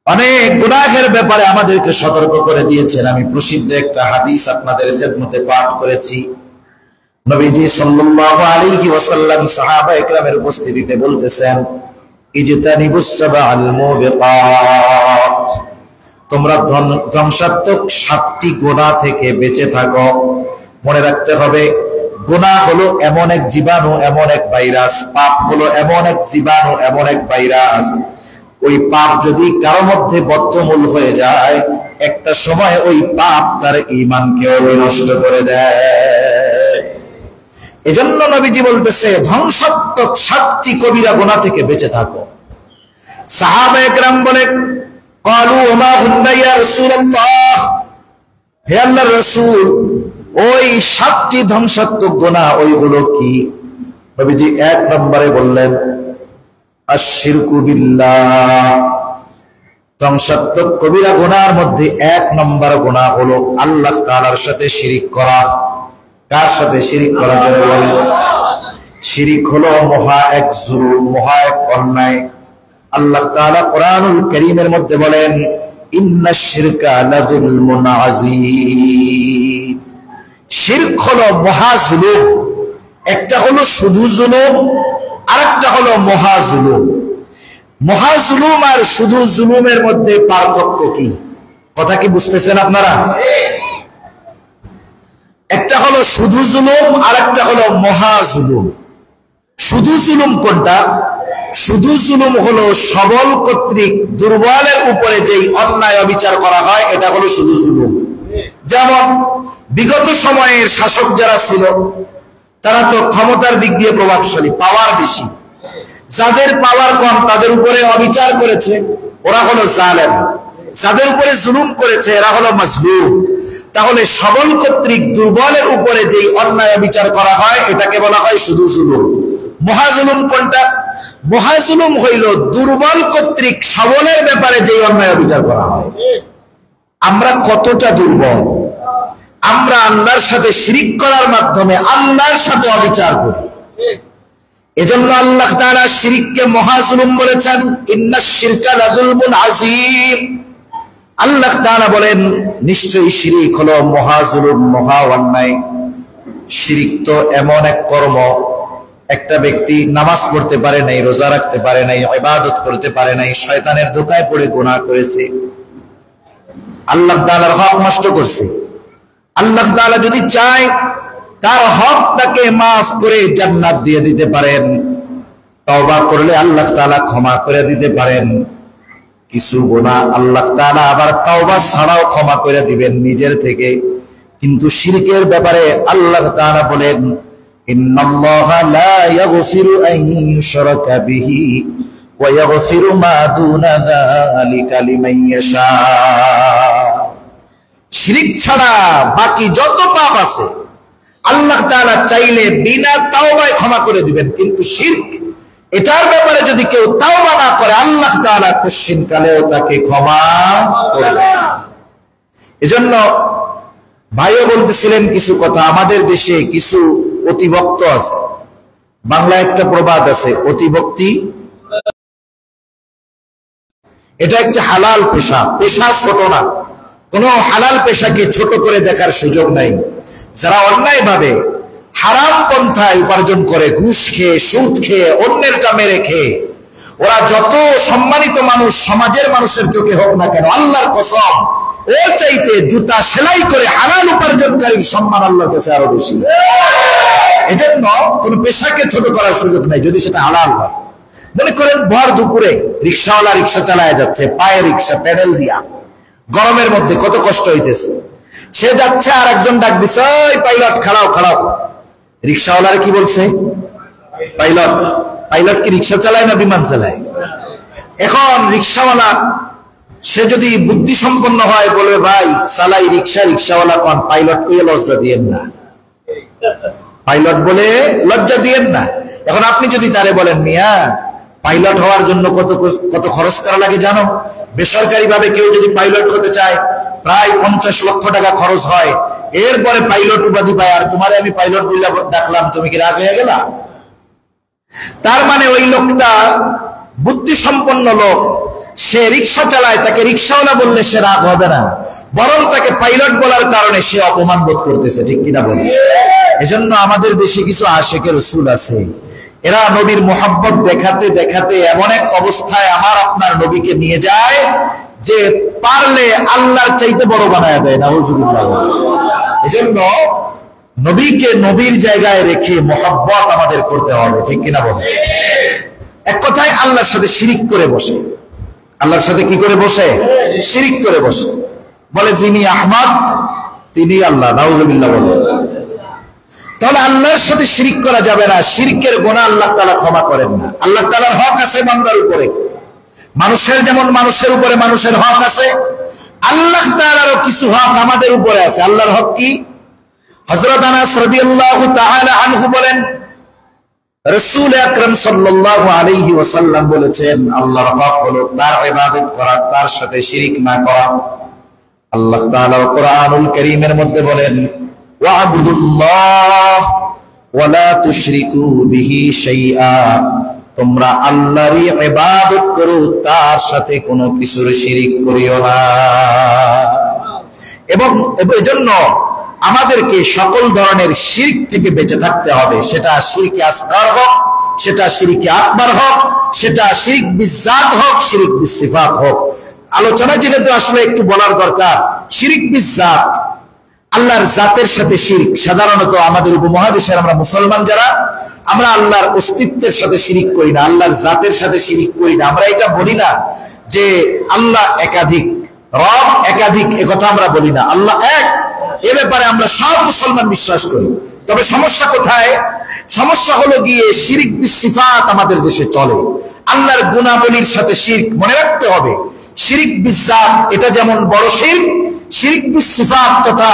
অনেক গুনাহের ব্যাপারে আমাদেরকে সতর্ক করে দিয়েছেন। আমি প্রসিদ্ধ একটা হাদিস আপনাদের খেদমতে পাঠ করেছি। নবীজি সাল্লাল্লাহু আলাইহি ওয়াসাল্লাম সাহাবায়ে কেরামের উপস্থিতিতে বলতেছেন, ইজতানিবুস সাবআল মুবিকাত, তোমরা ধ্বংসাত্মক 7টি গুনাহ থেকে বেঁচে থাকো। মনে রাখতে হবে, গুনাহ হলো এমন এক জীবাণু, এমন এক ভাইরাস, পাপ হলো এমন এক জীবাণু, এমন এক ভাইরাস, ওই পাপ যদি কারো মধ্যে বদ্ধমূল হয়ে যায়, একটা সময় ওই পাপ তার ঈমানকেও বিনষ্ট করে দেয়। এজন্য নবীজি বলতেছে, ধ্বংসাত্মক 7টি কবিরা গুনাহ থেকে বেঁচে থাকো। সাহাবায়ে কেরাম বলে, ক্বালু ওয়া মা হুন্না ইয়া রাসূলুল্লাহ, হে আল্লাহর রাসূল, ওই 7টি ধ্বংসাত্মক গুনাহ ওইগুলো কি? নবীজি 1 নম্বরে বললেন, আশ-শিরকু বিল্লাহ। ধ্বংসাত্মক কবিরা গুনাহের মধ্যে 1 নম্বর গুনাহ হলো আল্লাহ তাআলার সাথে শিরিক করা। কার সাথে শিরিক করা যায় বলেন? শিরিক হলো মহা এক জুলুম, মহা এক অন্যায়। আল্লাহ তাআলা কোরআনুল কারীমের মধ্যে বলেন, ইন্নাশ শিরকা লাযুলমুন আযীম। শিরক হলো মহা জুলুম। একটা হলো শুধু জুলুম, আরেকটা হলো মহা জুলুম। মহা জুলুম আর শুধু জুলুমের মধ্যে পার্থক্য কি? কথা কি বুঝতেছেন আপনারা? একটা হলো শুধু জুলুম, আরেকটা হলো মহা জুলুম। শুধু জুলুম কোনটা? শুধু জুলুম হলো সবল কর্তৃক দুর্বলের উপরে যেই অন্যায় অবিচার করা হয়, এটা হলো শুধু জুলুম। যেমন বিগত সময়ের শাসক যারা ছিল, তারা তো ক্ষমতার দিক দিয়ে প্রভাবশালী, পাওয়ার বেশি। যাদের পাওয়ার কম তাদের উপরে অবিচার করেছে, ওরা হলো জালেম। যাদের উপরে জুলুম করেছে এরা হলো মাজলুম। তাহলে সবল কর্তৃক দুর্বলের উপরে যেই অন্যায় বিচার করা হয়, এটাকে বলা হয় শুধু জুলুম। মহাজুলুম কোনটা? মহাজুলুম হইল দুর্বল কর্তৃক সবলের ব্যাপারে যেই অন্যায় বিচার করা হয়। আমরা কতটা দুর্বল! আমরা আল্লাহর সাথে শিরিক করার মাধ্যমে আল্লাহর সাথে অবিচার করি। এজন্য আল্লাহ তাআলা শিরিককে মহাজুলুম বলেছেন, ইন্নাশ শিরকা লাযুলমুন আযীম। আল্লাহ তাআলা বলেন, নিশ্চয়ই শিরিক হলো মহাজুলুম, মহা অন্যায়। শিরিক তো এমন এক কর্ম, একটা ব্যক্তি নামাজ পড়তে পারে নাই, রোজা রাখতে পারে নাই, ইবাদত করতে পারে নাই, শয়তানের ধোঁকায় পড়ে গুনাহ করেছে, আল্লাহ তাআলার হক নষ্ট করছে। আল্লাহ তাআলা যদি চায় তার হকটাকে মাফ করে জান্নাত দিয়ে দিতে পারেন। তওবা করলে আল্লাহ তাআলা ক্ষমা করে দিতে পারেন। কিছু গুনাহ আল্লাহ তাআলা আবার তওবা ছাড়াও ক্ষমা করে দিবেন নিজের থেকে। কিন্তু শিরকের ব্যাপারে আল্লাহ তাআলা বলেন, ইন্নাল্লাহা লা ইয়াগফিরু আন ইউশরাকা বিহি ওয়া ইয়াগফিরু মা দুনা যালিকা লিমান ইয়াশা। শিরক ছাড়া বাকি যত পাপ আছে আল্লাহ তাআলা চাইলে বিনা তাওবায় ক্ষমা করে দিবেন। কিন্তু শিরক, এটার ব্যাপারে যদি কেউ তাওবা না করে, আল্লাহ তাআলা কশিন কালেও তাকে ক্ষমা করবে না। এজন্য ভাইও বলতেছিলেন কিছু কথা। আমাদের দেশে কিছু অতিভক্ত আছে। বাংলায় একটা প্রবাদ আছে, অতিভক্তি। এটা একটা হালাল পেশা। পেশা ছোট না, কোনো হালাল পেশাকে ছোট করে দেখার সুযোগ নাই। যারা অন্যায় ভাবে হারাম পন্থায় উপার্জন করে, ঘুষ খেয়ে, সুদ খেয়ে, অন্যেরটা মেরে খেয়ে, ওরা যত সম্মানিত মানুষ সমাজের মানুষের চোখে হোক না কেন, আল্লাহর কসম, ওর চাইতে জুতা সেলাই করে হালাল উপার্জনকারীর সম্মান আল্লাহর কাছে আরো বেশি। এজন্য কোন পেশাকে ছোট করার সুযোগ নাই, যদি সেটা হালাল হয়। মনে করেন ভর দুপুরে রিক্সাওয়ালা রিক্সা চালায় যাচ্ছে, পায়ে রিক্সা, প্যাডেল দিয়া, গরমের মধ্যে কত কষ্ট হইতেছে। সে যাচ্ছে, আর একজন ডাক দিছে, ওই পাইলট খাড়াও খাড়াও। রিক্সাওয়ালার কি বলছে? পাইলট। পাইলট কি রিক্সা চালায় না বিমান চালায়? এখন রিক্সাওয়ালা সে যদি বুদ্ধি সম্পন্ন হয়, বলবে ভাই চালাই রিক্সা, রিক্সাওয়ালা কোন, পাইলট কইয়া লজ্জা দিয়েন না। পাইলট বলে লজ্জা দিয়েন না। এখন আপনি যদি তারে বলেন, মিয়া পাইলট হওয়ার জন্য কত কত খরচ করা লাগে জানো? বেসরকারি ভাবে কেউ যদি পাইলট হতে চায় প্রায় 50 লক্ষ টাকা খরচ হয়, এরপরে পাইলট উপাধি পায়, আর তোমারে আমি পাইলট বলে ডাকলাম, তুমি কি রাগ হয়ে গেলা? তার মানে ওই লোকটা বুদ্ধি সম্পন্ন লোক, সে রিক্সা চালায়, তাকে রিক্সাওয়ালা বললে সে রাগ হবে না, বরং তাকে পাইলট বলার কারণে সে অপমান বোধ করতেছে, ঠিক কিনা বলি? এজন্য আমাদের দেশে কিছু আশিকে রাসূল আছে, এরা নবীর মোহাব্বত দেখাতে দেখাতে এমন এক অবস্থায় আমার আপনার নবীকে নিয়ে যায় যে পারলে আল্লাহর চাইতে বড় বানায় দেয়। নাউজুবিল্লাহ। এজন্য নবীকে নবীর জায়গায় রেখে মোহাব্বত আমাদের করতে হবে, ঠিক কিনা বলে? এক কথায় আল্লাহর সাথে শিরিক করে বসে, আল্লাহর সাথে কি করে বসে? শিরিক করে বসে, বলে যিনি আহমদ তিনি আল্লাহ। নাউজুবিল্লাহ বলে। তাহলে আল্লাহর সাথে শিরিক করা যাবে না। শিরকের গুনাহ আল্লাহ তাআলা ক্ষমা করেন না। আল্লাহ তাআলার হক আছে বান্দার উপরে, মানুষের যেমন মানুষের উপরে মানুষের হক আছে, আল্লাহ তাআলারও কিছু হক আমাদের উপরে আছে। আল্লাহর হক কি? হযরত আনাস রাদিয়াল্লাহু তাআলা আনহু বলেন, রাসূল আকরাম সাল্লাল্লাহু আলাইহি ওয়াসাল্লাম বলেছেন, আল্লাহর হক হলো তার ইবাদত করা, তার সাথে শিরিক না করা। আল্লাহ তাআলা কোরআনুল কারীমের মধ্যে বলেন, ওয়া'বুদুল্লাহ ওয়া লা তুশরিকু বিহি শাইআ, তোমরা আল্লাহরই ইবাদত করো, তার সাথে কোনো কিছুর শিরিক করিও না। এবং এজন্য আমাদেরকে সকল ধরনের শিরক থেকে বেঁচে থাকতে হবে, সেটা শিরকে আসগার হোক, সেটা শিরকে আকবার হোক, সেটা শিরক বিজাত হোক, শিরক বিসিফাত হোক। আলোচনা যেহেতু আসলে একটু বলার দরকার, শিরক বিজাত, আল্লাহর জাতের সাথে শিরক। সাধারণত আমাদের উপমহাদেশের আমরা মুসলমান যারা, আমরা আল্লাহর অস্তিত্বের সাথে শিরক করি না, আল্লাহর জাতের সাথে শিরক করি না। আমরা এটা বলি না যে আল্লাহ একাধিক, রব একাধিক, একথা আমরা বলি না। আল্লাহ এক, এ ব্যাপারে আমরা সব মুসলমান বিশ্বাস করি। তবে সমস্যা কোথায়? সমস্যা হলো গিয়ে শিরক বিসিফাত আমাদের দেশে চলে, আল্লাহর গুণাবলীর সাথে শিরক। মনে রাখতে হবে, শিরক বিজাত এটা যেমন বড় শিরক, শিরক বিসিফাত তথা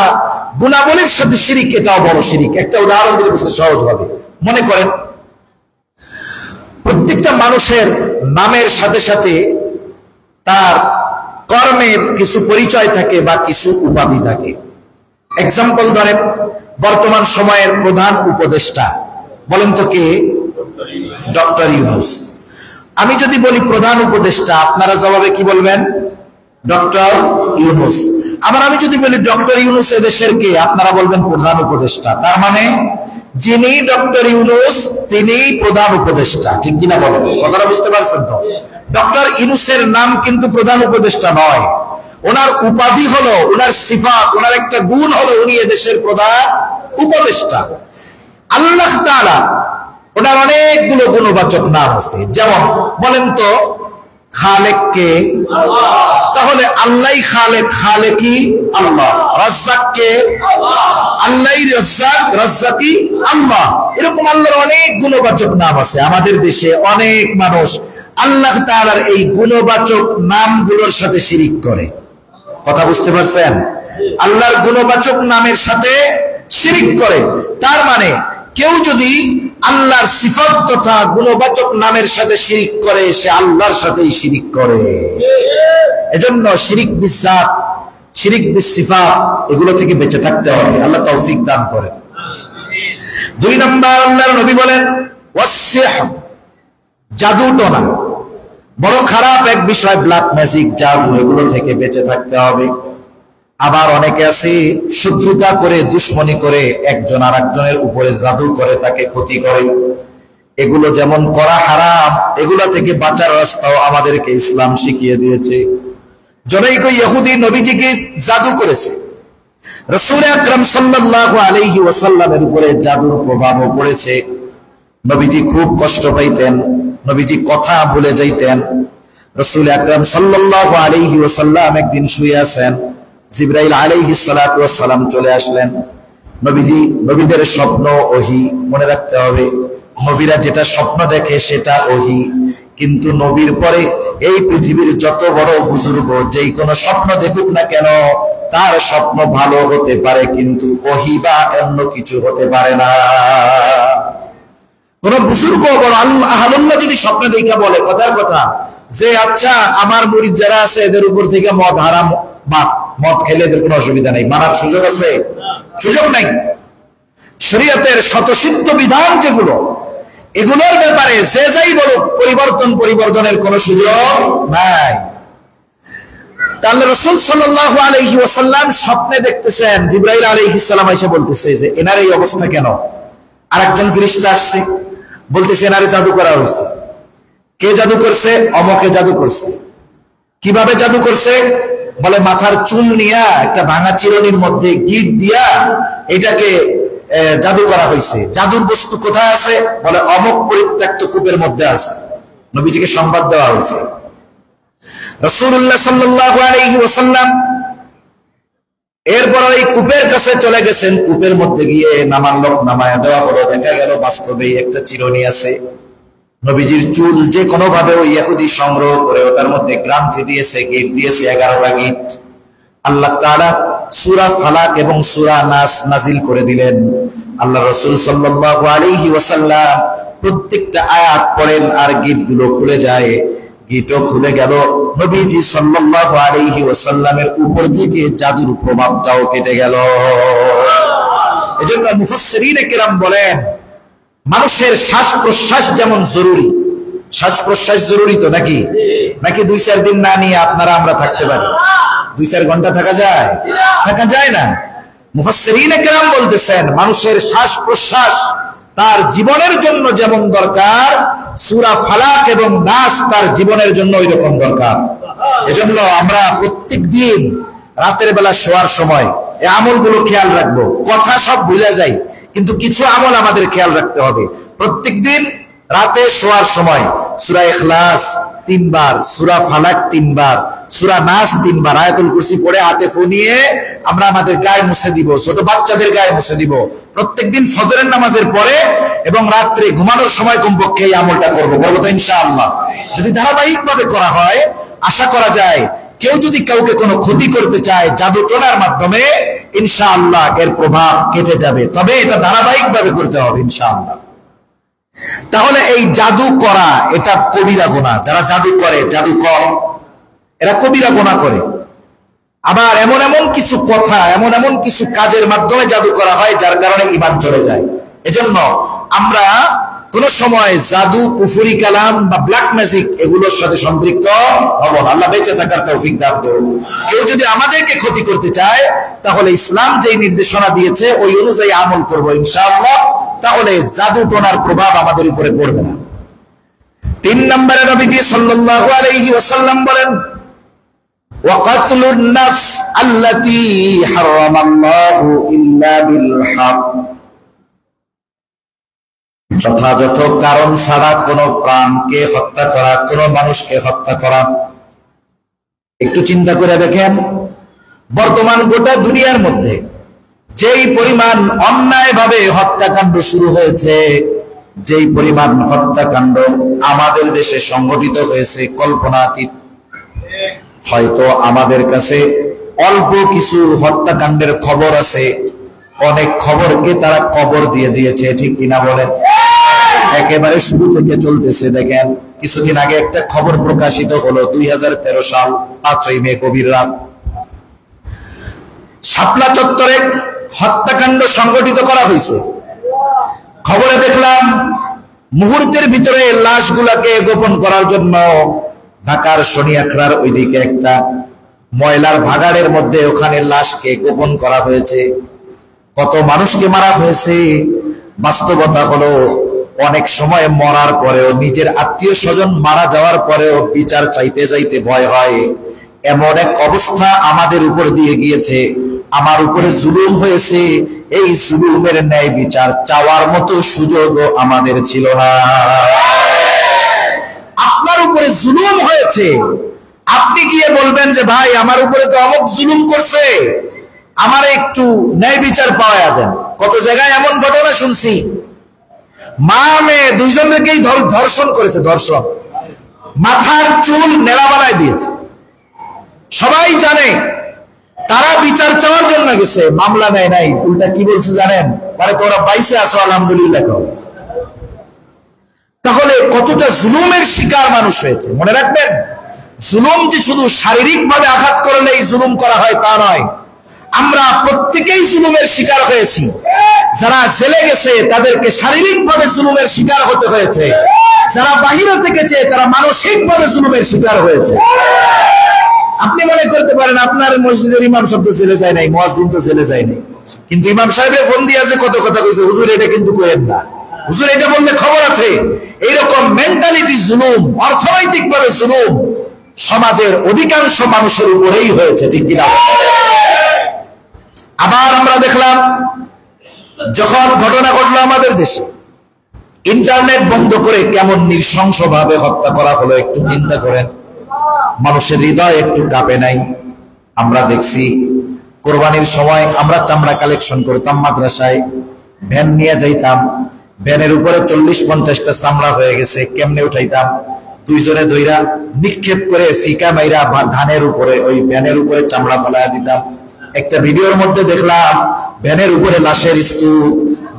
গুণাবলীর সাথে শিরক এটাও বড় শিরক। একটা উদাহরণ দিলে বুঝতে সহজ হবে। মনে করেন, প্রত্যেকটা মানুষের নামের সাথে সাথে তার কর্মের কিছু পরিচয় থাকে বা কিছু উপাধি থাকে। এক্সাম্পল ধরেন, বর্তমান সময়ের প্রধান উপদেষ্টা, বলেন তো কে? ডক্টর ইউনূস। আমি যদি বলি প্রধান উপদেষ্টা, আপনারা জবাবে কি বলবেন? ডক্টর ইউনূস। আবার আমি যদি বলি ডক্টর ইউনূস এদেশের কে, আপনারা বলবেন প্রধান উপদেষ্টা। তার মানে যিনি ডক্টর ইউনূস তিনি প্রধান উপদেষ্টা, ঠিক কিনা বলেন? কথাটা বুঝতে পারছেন তো? ডক্টর ইউনূসের নাম কিন্তু প্রধান উপদেষ্টা নয়, ওনার উপাধি হলো, ওনার সিফাত, ওনার একটা গুণ হলো উনি এদেশের প্রধান উপদেষ্টা। আল্লাহ তাআলা ওনার অনেকগুলো গুণবাচক নাম আছে। যেমন বলেন তো, খালেক কে? তাহলে আল্লাহই খালেক, খালেকি আল্লাহ। রাজ্জাক কে? আল্লাহই রাজ্জাক, রাজ্জাকি আল্লাহ। এরকম আল্লাহর অনেক গুণবাচক নাম আছে। আমাদের দেশে অনেক মানুষ আল্লাহ তাআলার এই গুণবাচক নামগুলোর সাথে শিরিক করে। কথা বুঝতে পারছেন? আল্লাহর গুণবাচক নামের সাথে শিরিক করে। তার মানে কেউ যদি আল্লাহর সিফাত তথা গুণবাচক নামের সাথে শিরিক করে, সে আল্লাহর সাথেই শিরিক করে। এজন্য শিরিক বিজাত, শিরিক বিসিফাত এগুলো থেকে বেঁচে থাকতে হবে। আল্লাহ তৌফিক দান করেন। 2 নম্বর, আল্লাহর নবী বলেন, ওয়াসসিহর, জাদু টোনা বড় খারাপ এক বিষয়। ব্ল্যাক ম্যাজিক, জাদু, এগুলো থেকে বেঁচে থাকতে হবে। আবার অনেকে আছে শত্রুতা করে, দুশ্মনী করে, একজন আর একজনের উপরে জাদু করে, তাকে ক্ষতি করে। এগুলো যেমন করা হারাম, এগুলো থেকে বাঁচার রাস্তাও আমাদেরকে ইসলাম শিখিয়ে দিয়েছে। জনৈক ইহুদি নবীজিকে জাদু করেছে, রাসূল আকরাম সাল্লাল্লাহু আলাইহি ওয়াসাল্লামের উপরে জাদুর প্রভাবও পড়েছে। নবীজি খুব কষ্ট পাইতেন, নবীজি কথা ভুলে যাইতেন। রাসূল আকরাম সাল্লাল্লাহু আলাইহি ওয়াসাল্লাম একদিন শুয়ে আছেন, জিবরাইল আলাইহিস সালাতু ওয়াস সালাম চলে আসলেন। নবীজি, নবীদের স্বপ্ন ওহী, মনে রাখতে হবে, নবীরা যেটা স্বপ্ন দেখে সেটা ওহী। কিন্তু নবীর পরে এই পৃথিবীর যত বড় বুজুর্গ যেই কোনো স্বপ্ন দেখুক না কেন, তার স্বপ্ন ভালো হতে পারে, কিন্তু ওহী বা অন্য কিছু হতে পারে না। কোন বুজুর্গ বড় আহলুল্লাহ যদি স্বপ্ন দেখা বলে কথার কথা যে আচ্ছা আমার মুরিদ যারা আছে এদের উপর থেকে মদ হারাম, বা মদ খেলে এদের কোনো অসুবিধা নেই, মানার সুযোগ আছে? সুযোগ নাই। শরীয়তের স্বতঃসিদ্ধ বিধান যেগুলো, এগুলোর ব্যাপারে যে যাই বলুক পরিবর্তনের কোন সুযোগ নাই। তাহলে রাসূল সাল্লাল্লাহু আলাইহি ওয়াসাল্লাম স্বপ্নে দেখতেছেন জিবরাইল আলাইহিস সালাম এসে বলতেছে যে এনার এই অবস্থা কেন? আরেকজন ফেরেশতা আসছে বলতেছে এনারে জাদু করা হয়েছে। কে জাদু করছে? অমকে জাদু করছে। কিভাবে জাদু করছে? বলে মাথার চুল নিয়া একটা ভাঙা চিরুনির মধ্যে গিট দিয়া এটাকে জাদু করা হয়েছে। জাদুর বস্তু কোথায় আছে? বলে অমক পরিত্যক্ত কূপের মধ্যে আছে। নবীজিকে সংবাদ দেওয়া হয়েছে। রাসূলুল্লাহ সাল্লাল্লাহু আলাইহি ওয়াসাল্লাম এরপর ওই কূপের কাছে চলে গেছেন। কূপের মধ্যে গিয়ে নামার লোক নামায়া দেওয়া হলো। দেখা গেল বাস্তবেই একটা চিরুনি আছে। নবীজির চুল যে কোনো ভাবে ওই ইহুদি সংগ্রহ করে ওটার মধ্যে গ্রান্থি দিয়েছে, গিট দিয়েছে 11টা গিট। আল্লাহ তাআলা সূরা ফালাক এবং সূরা নাস নাজিল করে দিলেন। আল্লাহ রাসূল সাল্লাল্লাহু আলাইহি ওয়াসাল্লাম প্রত্যেকটা আয়াত পড়েন আর গিটগুলো খুলে যায়। গিটও খুলে গেল। নবীজি সাল্লাল্লাহু আলাইহি ওয়াসাল্লামের উপর থেকে জাদুর প্রভাবটাও কেটে গেল। এজন্য মুফাসসিরিনে কেরাম বলেন মানুষের শ্বাস প্রশ্বাস যেমন জরুরি, শ্বাস প্রশ্বাস জরুরি তো নাকি? নাকি 2-4 দিন না নিয়ে আপনারা আমরা থাকতে পারি? 2-4 ঘন্টা থাকা যায়? থাকা যায় না। মুফাসসিরিনে কেরাম বলতেছেন মানুষের শ্বাস প্রশ্বাস তার জীবনের জন্য যেমন দরকার, সূরা ফালাক এবং নাস তার জীবনের জন্য ওই রকম দরকার। এজন্য আমরা প্রত্যেক দিন রাতের বেলা শোয়ার সময় এই আমলগুলো খেয়াল রাখবো। কথা সব ভুলে যাই, কিন্তু কিছু আমল আমাদের খেয়াল রাখতে হবে। প্রত্যেকদিন রাতে শোয়ার সময় সূরা ইখলাস 3 বার, সূরা ফালাক 3 বার, সূরা নাস 3 বার, আয়াতুল কুরসি পড়ে হাতে ফু নিয়ে আমরা আমাদের গায়ে মুছে দিব, ছোট বাচ্চাদের গায়ে মুছে দিব। প্রত্যেকদিন ফজরের নামাজের পরে এবং রাত্রে ঘুমানোর সময় কমপক্ষে এই আমলটা করবো তো ইনশাআল্লাহ। যদি ধারাবাহিকভাবে করা হয় আশা করা যায় কেউ যদি কাউকে কোনো ক্ষতি করতে চায় জাদু টোনার মাধ্যমে ইনশাআল্লাহ এর প্রভাব কেটে যাবে। তবে এটা ধারাবাহিকভাবে করতে হবে ইনশাআল্লাহ। তাহলে এই জাদু করা এটা কবিরা গুনাহ। যারা জাদু করে, জাদুকর, এরা কবিরা গুনাহ করে। আবার এমন এমন কিছু কথা, এমন এমন কিছু কাজের মাধ্যমে জাদু করা হয় যার কারণে ঈমান চলে যায়। এজন্য আমরা কোন সময় জাদু, কুফরি কালাম বা ব্ল্যাক ম্যাজিক এগুলোর সাথে সম্পৃক্ত হব না। আল্লাহ বেঁচে থাকার তৌফিক দান করুন। কেউ যদি আমাদেরকে ক্ষতি করতে চায় তাহলে ইসলাম যেই নির্দেশনা দিয়েছে ওই অনুযায়ী আমল করব ইনশাআল্লাহ। তাহলে জাদু টোনার প্রভাব আমাদের উপরে পড়বে না। 3 নম্বরে নবীজি সাল্লাল্লাহু আলাইহি ওয়াসাল্লাম বলেন ওয়াকাতলুন নাফস আল্লাতী হারামাল্লাহু ইল্লা বিল হক। যথাযথ কারণ ছাড়া কোন প্রাণকে হত্যা করা, কোন মানুষকে হত্যা করা। একটু চিন্তা করে দেখেন বর্তমান গোটা দুনিয়ার মধ্যে যেই পরিমাণ অন্যায়ভাবে হত্যাকাণ্ড শুরু হয়েছে, যেই পরিমাণ হত্যাকাণ্ড আমাদের দেশে সংঘটিত হয়েছে কল্পনাতীত। হয়তো আমাদের কাছে অল্প কিছু হত্যাকাণ্ডের খবর আছে, অনেক খবরকে তারা কবর দিয়ে দিয়েছে, ঠিক কিনা বলেন? একেবারে শুরু থেকে চলতেছে। দেখেন কিছুদিন আগে একটা খবর প্রকাশিত হলো 2013 সাল 5ই মে গভীর রাত শাপলা চত্বরে হত্যাকাণ্ড সংঘটিত করা হয়েছে। খবরে দেখলাম মুহূর্তের ভিতরে লাশগুলাকে গোপন করার জন্য ঢাকার শনিয়াখড়ার ওইদিকে একটা ময়লার ভাগাড়ের মধ্যে ওখানে লাশকে গোপন করা হয়েছে। কত মানুষকে মারা হয়েছে। বাস্তবতা হলো অনেক সময় মরার পরেও, নিজের আত্মীয় স্বজন মারা যাওয়ার পরেও বিচার চাইতে যাইতে ভয় হয়। এমন এক অবস্থা আমাদের উপর দিয়ে গিয়েছে। আমার উপরে জুলুম হয়েছে, এই জুলুমের ন্যায় বিচার চাওয়ার মতো সুযোগও আমাদের ছিল না। আপনার উপরে জুলুম হয়েছে, আপনি গিয়ে বলবেন যে ভাই আমার উপরে তো অমুক জুলুম করছে, আমার একটু ন্যায় বিচার পাওয়া দেন। কত জায়গায় এমন ঘটনা শুনছি, মা মেয়ে দুইজনকেই ধর্ষণ করেছে, ধর্ষণ, মাথার চুল নেড়া বানায় দিয়েছে। সবাই জানে তারা বিচার চাওয়ার জন্য গেছে, মামলা নেয় নাই, উল্টা কি বলছে জানেন? মানে তোমরা বাইসে আছো আলহামদুলিল্লাহ কও। তাহলে কতটা জুলুমের শিকার মানুষ হয়েছে। মনে রাখবেন, জুলুম যে শুধু শারীরিক ভাবে আঘাত করলেই জুলুম করা হয় তা নয়, আমরা প্রত্যেকেই জুলুমের শিকার হয়েছি। যারা জেলে গেছে তাদেরকে শারীরিক ভাবে জুলুমের শিকার হতে হয়েছে, যারা বাহিরে থেকেছে তারা মানসিক ভাবে জুলুমের শিকার হয়েছে। আপনি মনে করতে পারেন আপনার মসজিদের ইমাম সাহেব তো জেলে যায় নাই, মুয়াজ্জিন তো জেলে যায় নাই, কিন্তু ইমাম সাহেবের ফোন দিয়ে যে কত কথা কইছে, হুজুর এটা কিন্তু কইেন না, হুজুর এটা বললে খবর আছে। এইরকম মেন্টালিটি জুলুম, অর্থনৈতিক ভাবে জুলুম সমাজের অধিকাংশ মানুষের উপরেই হয়েছে, ঠিক কিনা? আবার আমরা দেখলাম যখন ঘটনা ঘটলো আমাদের দেশে, ইন্টারনেট বন্ধ করে কেমন নৃশংস ভাবে হত্যা করা হলো, একটু চিন্তা করেন। মানুষের হৃদয় একটু কাঁপে নাই? আমরা দেখছি কোরবানির সময় আমরা চামড়া কালেকশন করতাম, মাদ্রাসায় ভ্যান নিয়ে যাইতাম, ভ্যানের উপরে 40-50টা চামড়া হয়ে গেছে, কেমনে উঠাইতাম? দুইজনে দইরা নিক্ষেপ করে ফিকা মাইরা বা ধানের উপরে, ওই ভ্যানের উপরে চামড়া ফেলাইয়া দিতাম। একটা ভিডিওর মধ্যে দেখলাম ভ্যানের উপরে লাশের স্তূপ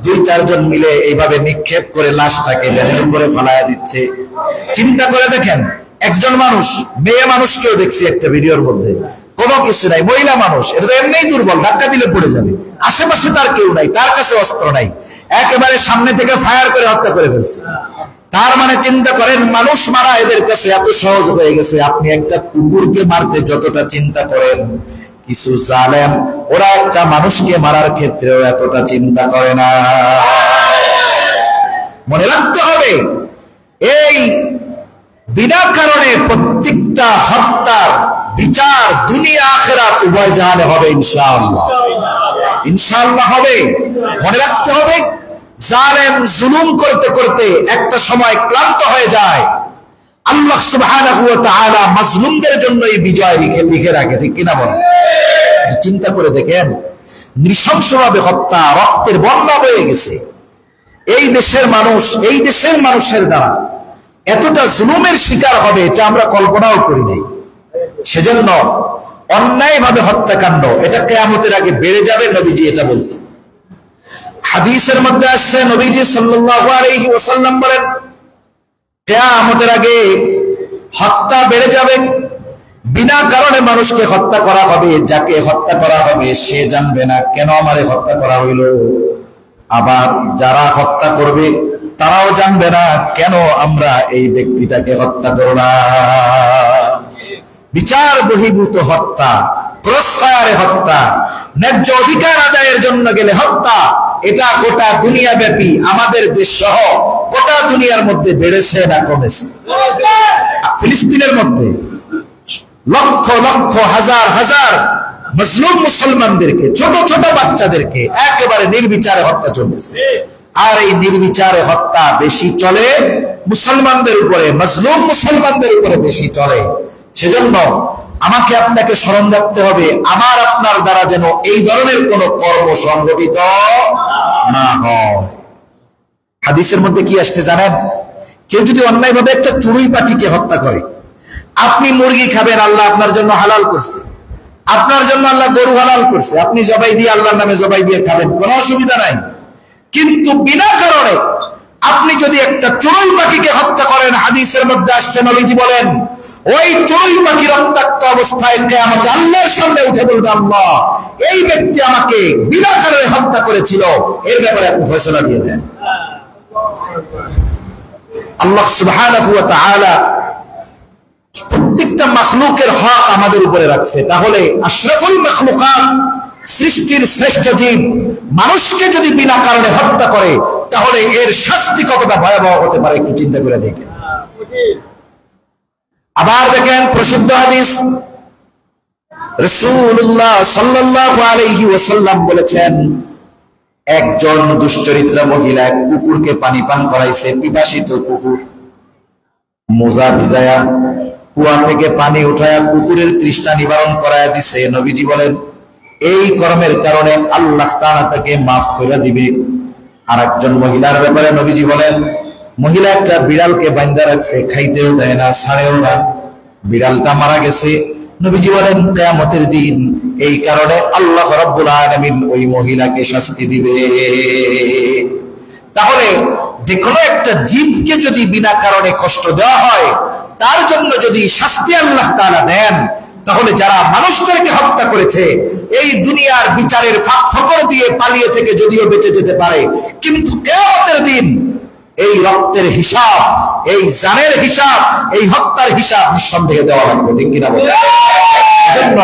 2-4 জন মিলে এইভাবে নিক্ষেপ করে লাশটাকে ভ্যানের উপরে ফেলাইয়া দিচ্ছে। চিন্তা করে দেখেন, একজন মানুষ, মেয়ে মানুষকেও দেখছি একটা ভিডিওর মধ্যে, কোনো কিছু নাই, মহিলা মানুষ, এটা তো এমনিই দুর্বল, ধাক্কা দিলে পড়ে যাবে, আশেপাশে তার কেউ নাই, তার কাছে অস্ত্র নাই, একেবারে সামনে থেকে ফায়ার করে হত্যা করে ফেলছে। তার মানে চিন্তা করেন, মানুষ মারা এদের কাছে এত সহজ হয়ে গেছে। আপনি একটা কুকুরকে মারতে যতটা চিন্তা করেন, কিছু জালেম ওরা একটা মানুষকে মারার ক্ষেত্রেও এতটা চিন্তা করে না। মনে রাখতে হবে, এই বিনা কারণে প্রত্যেকটা হত্যার বিচার দুনিয়া আখিরাত উভয় জাহানে হবে ইনশাআল্লাহ, ইনশাআল্লাহ হবে। মনে রাখতে হবে, জালেম জুলুম করতে করতে একটা সময় ক্লান্ত হয়ে যায়, আল্লাহ সুবহানাহু ওয়া তাআলা মাজলুমদের জন্য এই বিজয় লিখে রাখে, ঠিক কিনা বলেন? চিন্তা করে দেখেন, নৃশংসভাবে হত্যা, রক্তের বন্যা বয়ে গেছে। এই দেশের মানুষ, এই দেশের মানুষের দ্বারা এতটা জুলুমের শিকার হবে এটা আমরা কল্পনাও করি নাই। সেজন্য অন্যায়ভাবে হত্যাকাণ্ড এটা কিয়ামতের আগে বেড়ে যাবে, নবীজি এটা বলছেন। হাদিসের মধ্যে আসছে, নবীজি সাল্লাল্লাহু আলাইহি ওয়াসাল্লাম বলেন, কিয়ামতের আগে হত্যা বেড়ে যাবে, বিনা কারণে মানুষকে হত্যা করা হবে, যাকে হত্যা করা হবে সে জানবে না কেন আমারে হত্যা করা হইল, আবার যারা হত্যা করবে তারাও জানবে না কেন আমরা এই ব্যক্তিটাকে হত্যা করলাম। বিচার বহির্ভূত হত্যা, ক্রসফায়ারে হত্যা, ন্যায্য অধিকার আদায়ের জন্য গেলে হত্যা, এটা গোটা দুনিয়া ব্যাপী, আমাদের দেশ সহ গোটা দুনিয়ার মধ্যে বেড়েছে না কমেছে? ফিলিস্তিনের মধ্যে লক্ষ লক্ষ হাজার হাজার মুসলিম মুসলমানদেরকে, ছোট ছোট বাচ্চাদেরকে একেবারে নির্বিচারে হত্যা চলছে। আর এই নির্বিচারে হত্যা বেশি চলে মুসলমানদের উপরে, মজলুম মুসলমানদের উপরে বেশি চলে। সেজন্য আমাকে আপনাকে স্মরণ রাখতে হবে, আমার আপনার দ্বারা যেন এই ধরনের কোন কর্ম সংগঠিত না হয়। হাদিসের মধ্যে কি আসছে জানেন? কেউ যদি অন্যায়ভাবে একটা চড়ুই পাখিকে হত্যা করে, আপনি মুরগি খাবেন, আল্লাহ আপনার জন্য হালাল করছে, আপনার জন্য আল্লাহ গরু হালাল করছে, আপনি জবাই দিয়ে আল্লাহর নামে জবাই দিয়ে খাবেন, কোনো অসুবিধা নাই। কিন্তু বিনা কারণে আপনি যদি একটা চড়ুই পাখিকে হত্যা করেন, হাদিসের মধ্যে আসছে, নবীজি বলেন, ওই চড়ুই পাখি রক্তাক্ত অবস্থায় কিয়ামতে আল্লাহর সামনে উঠে বলবে, আল্লাহ এই ব্যক্তি আমাকে বিনা কারণে হত্যা করেছিল, এর ব্যাপারে আপনি ফয়সালা দিয়ে দেন। আল্লাহ সুবহানাহু ওয়া তাআলা প্রত্যেকটা মাখলুকের হক আমাদের উপরে রাখছে। তাহলে আশরাফুল মাখলুকাত, সৃষ্টির শ্রেষ্ঠ জীব মানুষকে যদি বিনা কারণে হত্যা করে, তাহলে এর শাস্তি কতটা ভয়াবহ হতে পারে একটু চিন্তা করে দেখেন। আবার দেখেন প্রসিদ্ধ হাদিস, রাসূলুল্লাহ সাল্লাল্লাহু আলাইহি ওয়াসাল্লাম বলেছেন, একজন দুশ্চরিত্রা মহিলা এক কুকুরকে পানি পান করাইছে, পিপাসিত কুকুর, মোজা ভিজায়া কুয়া থেকে পানি উঠায়া কুকুরের তৃষ্ণা নিবারণ করায়া দিছে। নবীজি বলেন, এই কর্মের কারণে আল্লাহ তাআলা তাকে মাফ করে দিবে। আর একজন মহিলার ব্যাপারে নবীজি বলেন, মহিলা একটা বিড়ালকে বাঁধা রাখছে, খাইতেও দেয় না, ছাড়েও না, বিড়ালটা মারা গেছে, নবীজি বলেন কিয়ামতের দিন এই কারণে আল্লাহ রাব্বুল আলামিন ওই মহিলাকে শাস্তি দিবে। তাহলে যে কোনো একটা জীবকে যদি বিনা কারণে কষ্ট দেওয়া হয়, তার জন্য যদি শাস্তি আল্লাহ তাআলা দেন, তাহলে যারা মানুষদেরকে হত্যা করেছে এই দুনিয়ার বিচারের ফাঁক ফকর দিয়ে পালিয়ে থেকে যদিও বেঁচে যেতে পারে, কিন্তু কিয়ামতের দিন এই রক্তের হিসাব, এই জানের হিসাব, এই হত্যার হিসাব নিঃসন্দেহে দেওয়া লাগবে, ঠিক কিনা বলেন? এজন্য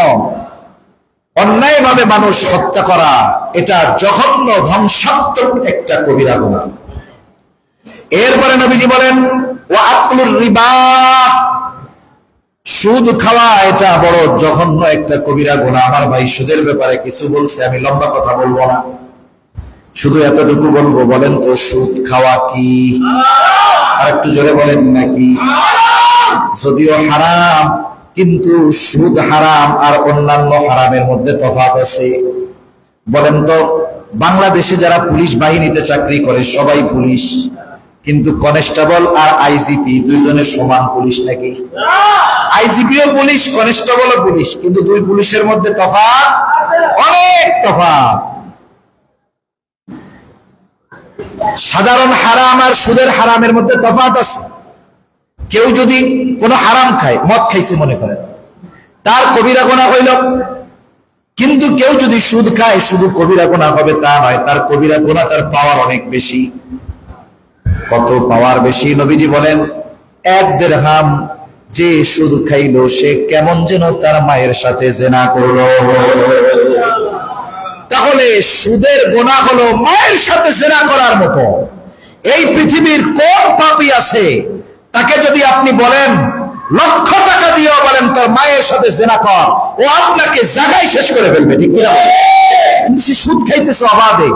অন্যায়ভাবে মানুষ হত্যা করা এটা জঘন্য ধ্বংসাত্মক একটা কবিরা গুনাহ। এরপরে নবীজি বলেন ওয়া আকলুর রিবা, সুদ খাওয়া এটা বড় জঘন্য একটা কবিরা গুনাহ। আমার ভাই সুদের ব্যাপারে কিছু বলছে, আমি লম্বা কথা বলবো না, শুধু এতটুকু বলবো, বলেন তো সুদ খাওয়া কি? আর একটু জোরে বলেন নাকি? যদিও হারাম, কিন্তু সুদ হারাম আর অন্যান্য হারামের মধ্যে তফাৎ আছে। বলেন তো বাংলাদেশে যারা পুলিশ বাহিনীতে চাকরি করে সবাই পুলিশ, কিন্তু কনস্টেবল আর আইজিপি দুইজনের সমান পুলিশ নাকি? আইজিপিও পুলিশ, কনস্টেবলও পুলিশ, কিন্তু দুই পুলিশের মধ্যে তফাৎ, অনেক তফাৎ। সাধারণ হারাম আর সুদের হারামের মধ্যে তফাৎ আছে। কেউ যদি কোনো হারাম খায়, মদ খাইছে মনে করেন, তার কবিরা গুনাহ হইল, কিন্তু কেউ যদি সুদ খায় শুধু কবিরা গুনাহ হবে তা নয়, তার কবিরা গুনাহ তার পাওয়ার অনেক বেশি। কত পাওয়ার বেশি? নবীজি বলেন 1 দিরহাম যে সুদ খাইলো সে কেমন যেন তার মায়ের সাথে জিনা করলো। তাহলে সুদের গুনাহ হলো মায়ের সাথে জিনা করার মতো। এই পৃথিবীর কোন পাপী আছে তাকে যদি আপনি বলেন লক্ষ টাকা দিয়েও বলেন তোর মায়ের সাথে জিনা কর, ও আপনাকে জায়গায় শেষ করে ফেলবে, ঠিক কিনা? কিন্তু সে সুদ খাইতেছে অবাধে,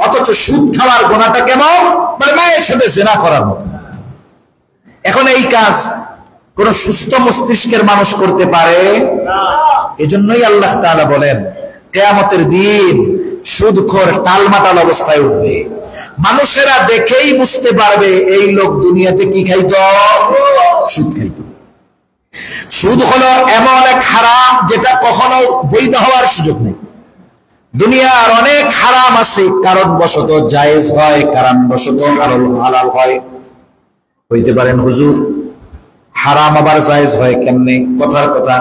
অথচ সুদ খাওয়ার গুনাহটা কেমন? মানে মায়ের সাথে জিনা করার মতো। এখন এই কাজ কোন সুস্থ মস্তিষ্কের মানুষ করতে পারে? এজন্যই আল্লাহ তাআলা বলেন কিয়ামতের দিন সুদখোর টালমাটাল অবস্থায় উঠবে। মানুষেরা দেখেই বুঝতে পারবে এই লোক দুনিয়াতে কি খাইতো? সুদ খাইতো। সুদ হলো এমন এক হারাম যেটা কখনো বৈধ হওয়ার সুযোগ নেই। দুনিয়ার অনেক হারাম আছে, কারণবশত জায়েজ হয়, কারণবশত হালাল হয়। হইতে পারেন হুজুর হারাম আবার জায়েজ হয় কেমনে? কথার কথা,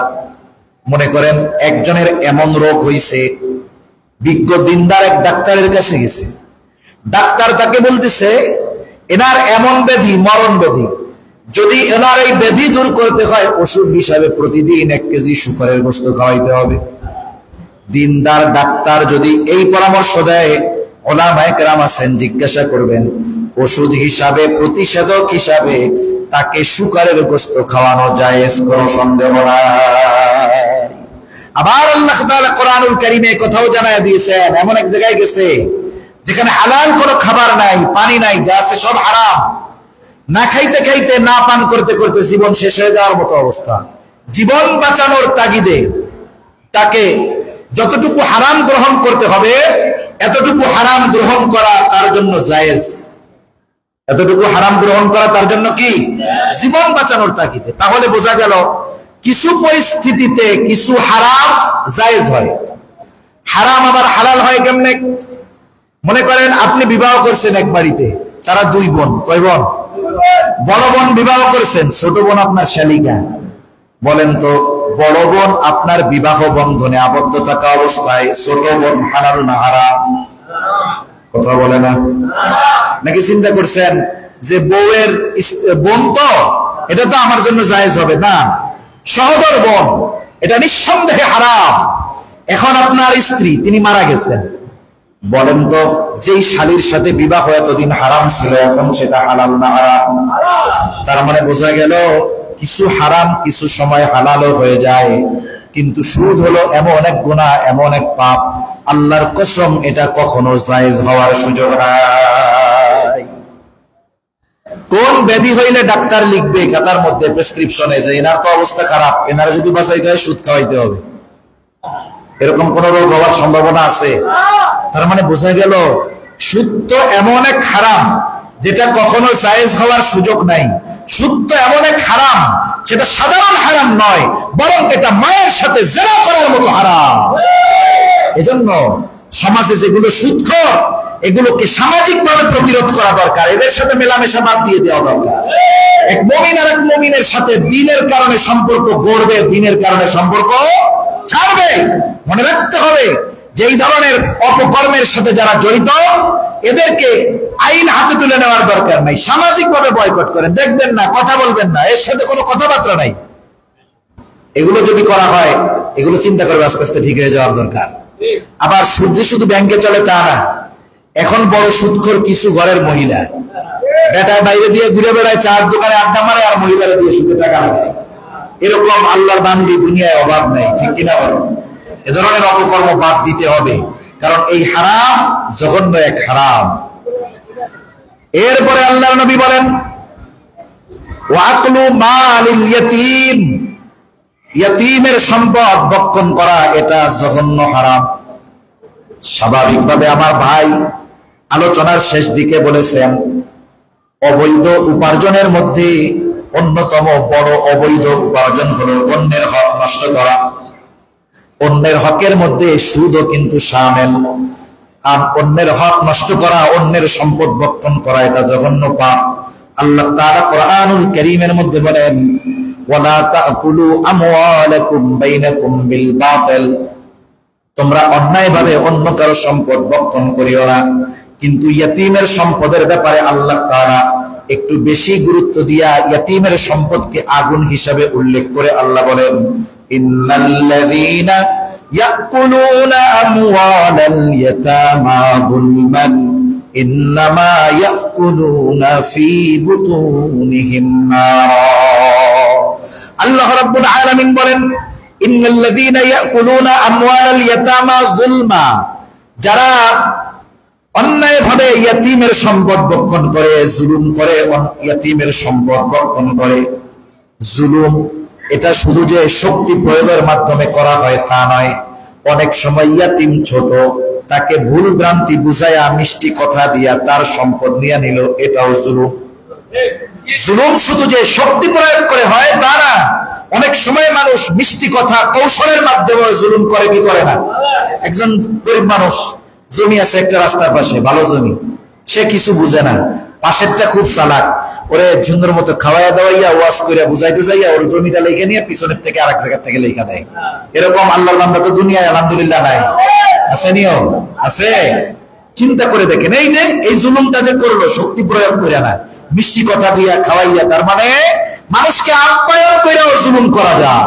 মনে করেন একজনের এমন রোগ হইছে, বিজ্ঞ দিনদার এক ডাক্তারের কাছে গেছে, ডাক্তার তাকে বলতেছে এনার এমন ব্যাধি, মরণ ব্যাধি, যদি এনার এই ব্যাধি দূর করতে হয় ওষুধ হিসাবে প্রতিদিন 1 কেজি শুকরের গোশত খাওয়াইতে হবে। দিনদার ডাক্তার যদি এই পরামর্শ দেয়, উলামায়ে কেরাম আছেন জিজ্ঞাসা করবেন ওষুধ হিসাবে, প্রতিষেধক হিসাবে তাকে শুকরের গোশত খাওয়ানো জায়েজ, কোনো সন্দেহ নাই। আবার আল্লাহ তাআলা কোরআনুল কারীমে কথাও জানায় দিয়েছেন, এমন এক জায়গায় গেছে যেখানে হালাল কোনো খাবার নাই, পানি নাই, যা আছে সব হারাম। না খাইতে খাইতে, না পান করতে করতে জীবন শেষ হয়ে যাওয়ার মতো অবস্থা। জীবন বাঁচানোর তাগিদে তাকে যতটুকু হারাম গ্রহণ করতে হবে এতটুকু হারাম গ্রহণ করা তার জন্য জায়েজ, এতটুকু হারাম গ্রহণ করা তার জন্য কি? জীবন বাঁচানোর তাগিদে। তাহলে বোঝা গেল কিছু পরিস্থিতিতে কিছু হারাম জায়েজ হয়, হারাম আবার হালাল হয় কেমনে? মনে করেন আপনি বিবাহ করছেন এক বাড়িতে, তারা 2 বোন, কয় বোন? বড় বোন বিবাহ করেছেন, ছোট বোন আপনার শালিকা। বলেন তো বড় বোন আপনার বিবাহ বন্ধনে আবদ্ধ থাকা অবস্থায় ছোট বোন হালাল না হারাম? কথা বলে না। নাকি চিন্তা করছেন যে বউয়ের বোন তো এটা তো আমার জন্য জায়েজ হবে না, সহোদর বোন এটা নিঃসন্দেহে হারাম। এখন আপনার স্ত্রী তিনি মারা গেছেন, বলেন তো যেই শালীর সাথে বিবাহ এতদিন হারাম ছিল এখন সেটা হালাল না হারাম? তার মানে বোঝা গেল কিছু হারাম কিছু সময় হালালও হয়ে যায়। কিন্তু সুদ হলো এমন এক গুনাহ, এমন এক পাপ, আল্লাহর কসম এটা কখনো জায়েজ হওয়ার সুযোগ নাই। কোন ব্যাধি হইলে ডাক্তার লিখবে খাতার মধ্যে প্রেসক্রিপশনে যে এনার তো অবস্থা খারাপ, এনারা যদি বাঁচাইতে হয় সুদ খাওয়াইতে হবে? এরকম কোন রোগ হওয়ার সম্ভাবনা আছে? তার মানে বোঝা গেল সুদ তো এমন এক হারাম যেটা কখনো জায়েজ হওয়ার সুযোগ নাই। সুদ তো এমন এক হারাম, সেটা সাধারণ হারাম নয়, বরং এটা মায়ের সাথে জেনা করার মতো হারাম। এজন্য সমাজে যেগুলো সুদখোর, এগুলোকে সামাজিকভাবে প্রতিরোধ করা দরকার, এদের সাথে মেলামেশা বাদ দিয়ে দেওয়া দরকার। এক মুমিন আর এক মুমিনের সাথে দিনের কারণে সম্পর্ক গড়বে, দিনের কারণে সম্পর্ক ছাড়বে। মনে রাখতে হবে যে এই ধরনের অপকর্মের সাথে যারা জড়িত, এদেরকে আইন হাতে তুলে নেওয়ার দরকার নাই, সামাজিকভাবে বয়কট করেন, দেখবেন না, কথা বলবেন না, এর সাথে কোনো কথাবার্তা নাই। এগুলো যদি করা হয়, এগুলো চিন্তা করবে আস্তে আস্তে ঠিক হয়ে যাওয়ার দরকার। আবার সুদ যে শুধু ব্যাংকে চলে তা না, এখন বড় সুদখোর কিছু ঘরের মহিলা বেটার বাইরে দিয়ে ঘুরে বেড়ায়, চার দোকানে আড্ডা মারে, আর মহিলারা দিয়ে সুদে টাকা লাগায়। এরকম আল্লাহর বান্দি দুনিয়ায় অভাব নেই, ঠিক কিনা বলো? এ ধরনের অপকর্ম বাদ দিতে হবে, কারণ এই হারাম জঘন্য এক হারাম। এরপরে আল্লাহর নবী বলেন, ওয়াকলু মালিল ইয়াতীম, ইয়াতীমের সম্পদ ভক্ষণ করা এটা জঘন্য হারাম। স্বাভাবিকভাবে আমার ভাই আলোচনার শেষ দিকে বলেছেন, অবৈধ উপার্জনের মধ্যে অন্যতম বড় অবৈধ উপার্জন হলো অন্যের হক নষ্ট করা। অন্যের হকের মধ্যে সুদও কিন্তু শামিল। আর অন্যের হক নষ্ট করা, অন্যের সম্পদ ভক্ষণ করা, এটা জঘন্য পাপ। আল্লাহ তাআলা কোরআনুল কারীমের মধ্যে বলেন, ওয়ালা তাকুলু আমওয়ালাকুম বাইনাকুম বিল বাতিল, তোমরা অন্যায়ভাবে অন্য কারো সম্পদ ভক্ষণ করিও না। কিন্তু ইয়াতীমের সম্পদের ব্যাপারে আল্লাহ তাআলা একটু বেশি গুরুত্ব দিয়া ইয়াতীমের সম্পদকে আগুন হিসাবে উল্লেখ করে আল্লাহ বলেন, ইন্নাল্লাযীনা ইয়াকুলুনা আমওয়ালাল ইয়াতামা যুলমান ইন্নামা ইয়াকুলুনা ফি বুতুনিহিম নারা। আল্লাহ রাব্বুল আলামিন বলেন, ইন্নাল্লাযীনা ইয়াকুলুনা আমওয়ালাল ইয়াতামা যুলমা, যারা অন্যায়ভাবে ইয়াতীমের সম্পদ ভক্ষণ করে, জুলুম করে, ইয়াতীমের সম্পদ ভক্ষণ করে। জুলুম এটা শুধু যে শক্তি প্রয়োগের মাধ্যমে করা হয় তা নয়, অনেক সময় ইয়াতীম ছোট, তাকে ভুল ভ্রান্তি বুঝায়া মিষ্টি কথা দিয়া তার সম্পদ নিয়ে নিল, এটাও জুলুম। জুলুম শুধু যে শক্তি প্রয়োগ করে হয় তা না, অনেক সময় মানুষ মিষ্টি কথা কৌশলের মাধ্যমে জুলুম করে, কি করে না? একজন গরিব মানুষ, জমি আছে একটা রাস্তার পাশে, ভালো জমি, সে কিছু বুঝে না, পাশেরটা খুব চালাক, ওরে ঝুন্দর মতো খাওয়াইয়া দাওয়াইয়া ওয়াজ কইরা বুঝাইতে যাইয়া ওর জমিটা লেখে নিয়ে পিছনের থেকে আরেক জায়গা থেকে লেখা দেয়। এরকম আল্লাহর বান্দা তো দুনিয়ায় আলহামদুলিল্লাহ নাই, আছে নিয়ম আছে? চিন্তা করে দেখেন, এই যে এই জুলুমটা যে করলো শক্তি প্রয়োগ করে না, মিষ্টি কথা দিয়া খাওয়াইয়া, তার মানে মানুষকে আপ্যায়ন করেও জুলুম করা যায়।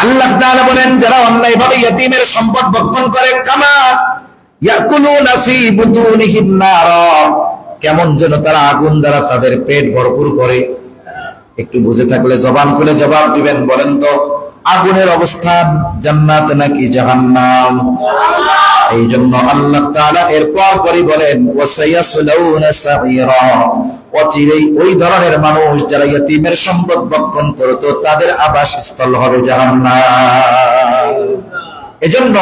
আল্লাহ তাআলা বলেন, যারা অন্যায়ভাবে ইয়াতীমের সম্পদ ভক্ষণ করে, কামা ইয়াকুলুনা ফি বুতুনিহিম নারা, কেমন যেন তারা আগুন দ্বারা তাদের পেট ভরপুর করে। একটু বুঝে থাকলে জবান খুলে জবাব দিবেন, বলেন তো আগুনের অবস্থান জান্নাত নাকি জাহান্নাম? এই জন্য আল্লাহ তাআলা এরপর পরই বলেন, ওয়াসায়াসলাউনা সাঈরা, অচিরেই ওই ধরনের মানুষ যারা ইয়াতীমের সম্পদ ভক্ষণ করত, তাদের আবাসস্থল হবে জাহান্নাম। এজন্য